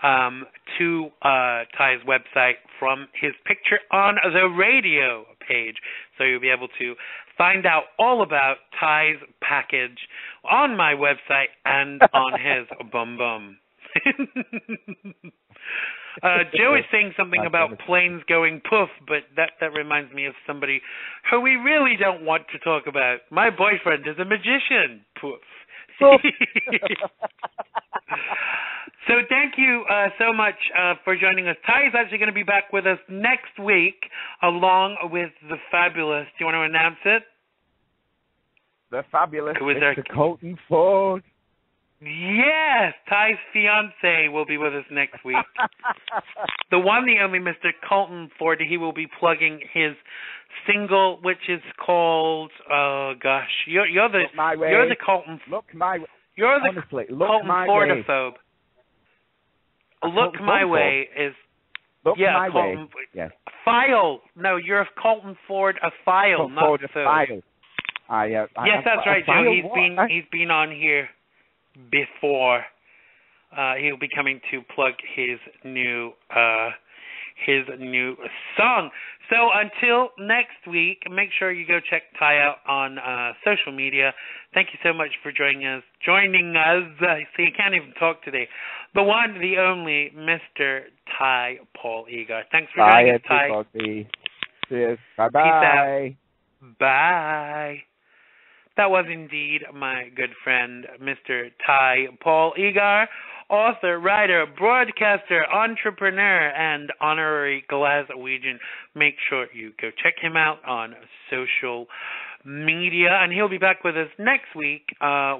to Tyhe's website from his picture on the radio page, so you'll be able to find out all about Tyhe's package on my website and on his bum bum. Joe is saying something about planes going poof, but that reminds me of somebody who we really don't want to talk about. My boyfriend is a magician. Poof. So thank you so much for joining us. Tyhe is actually going to be back with us next week, along with the fabulous. Do you want to announce it? The fabulous Mr. Colton Ford. Yes, Tyhe's fiance will be with us next week. The one, the only Mr. Colton Ford. He will be plugging his single, which is called. Oh gosh, you're the Colton. Look my way. You're the Honestly, look Colton my Fordophobe. Look my way is. Look my Colton, way. Yes. File. No, you're a Colton Ford a file, Colton not Ford a so. file. Yes, that's right, Joe. He's been on here before. He'll be coming to plug his new song. So until next week, make sure you go check Tyhe out on social media. Thank you so much for joining us. See, I can't even talk today. The one, the only, Mr. Tyhe Paul Egar. Thanks for joining us, Tyhe. Cheers. Bye-bye. Peace out. Bye. That was indeed my good friend, Mr. Tyhe Paul Egar, author, writer, broadcaster, entrepreneur, and honorary Glaswegian. Make sure you go check him out on social media, and he'll be back with us next week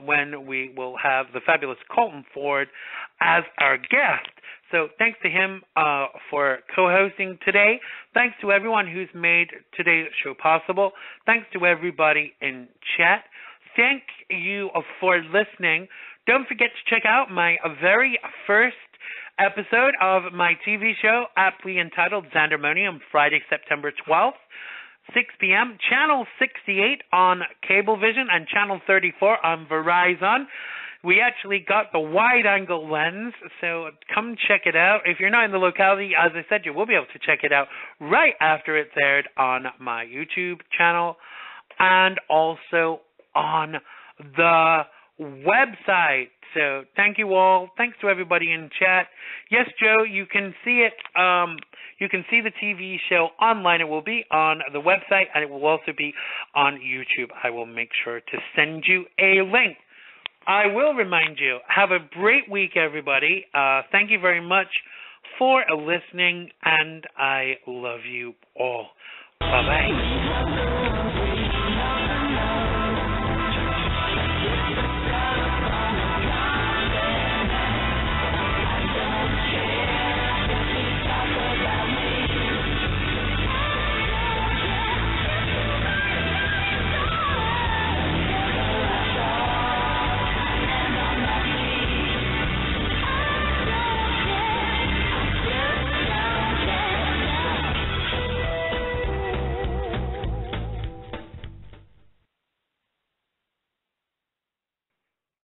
when we will have the fabulous Colton Ford as our guest. So thanks to him for co-hosting today. Thanks to everyone who's made today's show possible. Thanks to everybody in chat. Thank you for listening. Don't forget to check out my very first episode of my TV show, aptly entitled Xandermonium, Friday, September 12th, 6 p.m., Channel 68 on Cablevision and Channel 34 on Verizon. We actually got the wide-angle lens, so come check it out. If you're not in the locality, as I said, you will be able to check it out right after it's aired on my YouTube channel and also on the website. So thank you all. Thanks to everybody in chat. Yes, Joe, you can see it. You can see the TV show online. It will be on the website, and it will also be on YouTube. I will make sure to send you a link. I will remind you, have a great week, everybody. Thank you very much for listening, and I love you all. Bye-bye.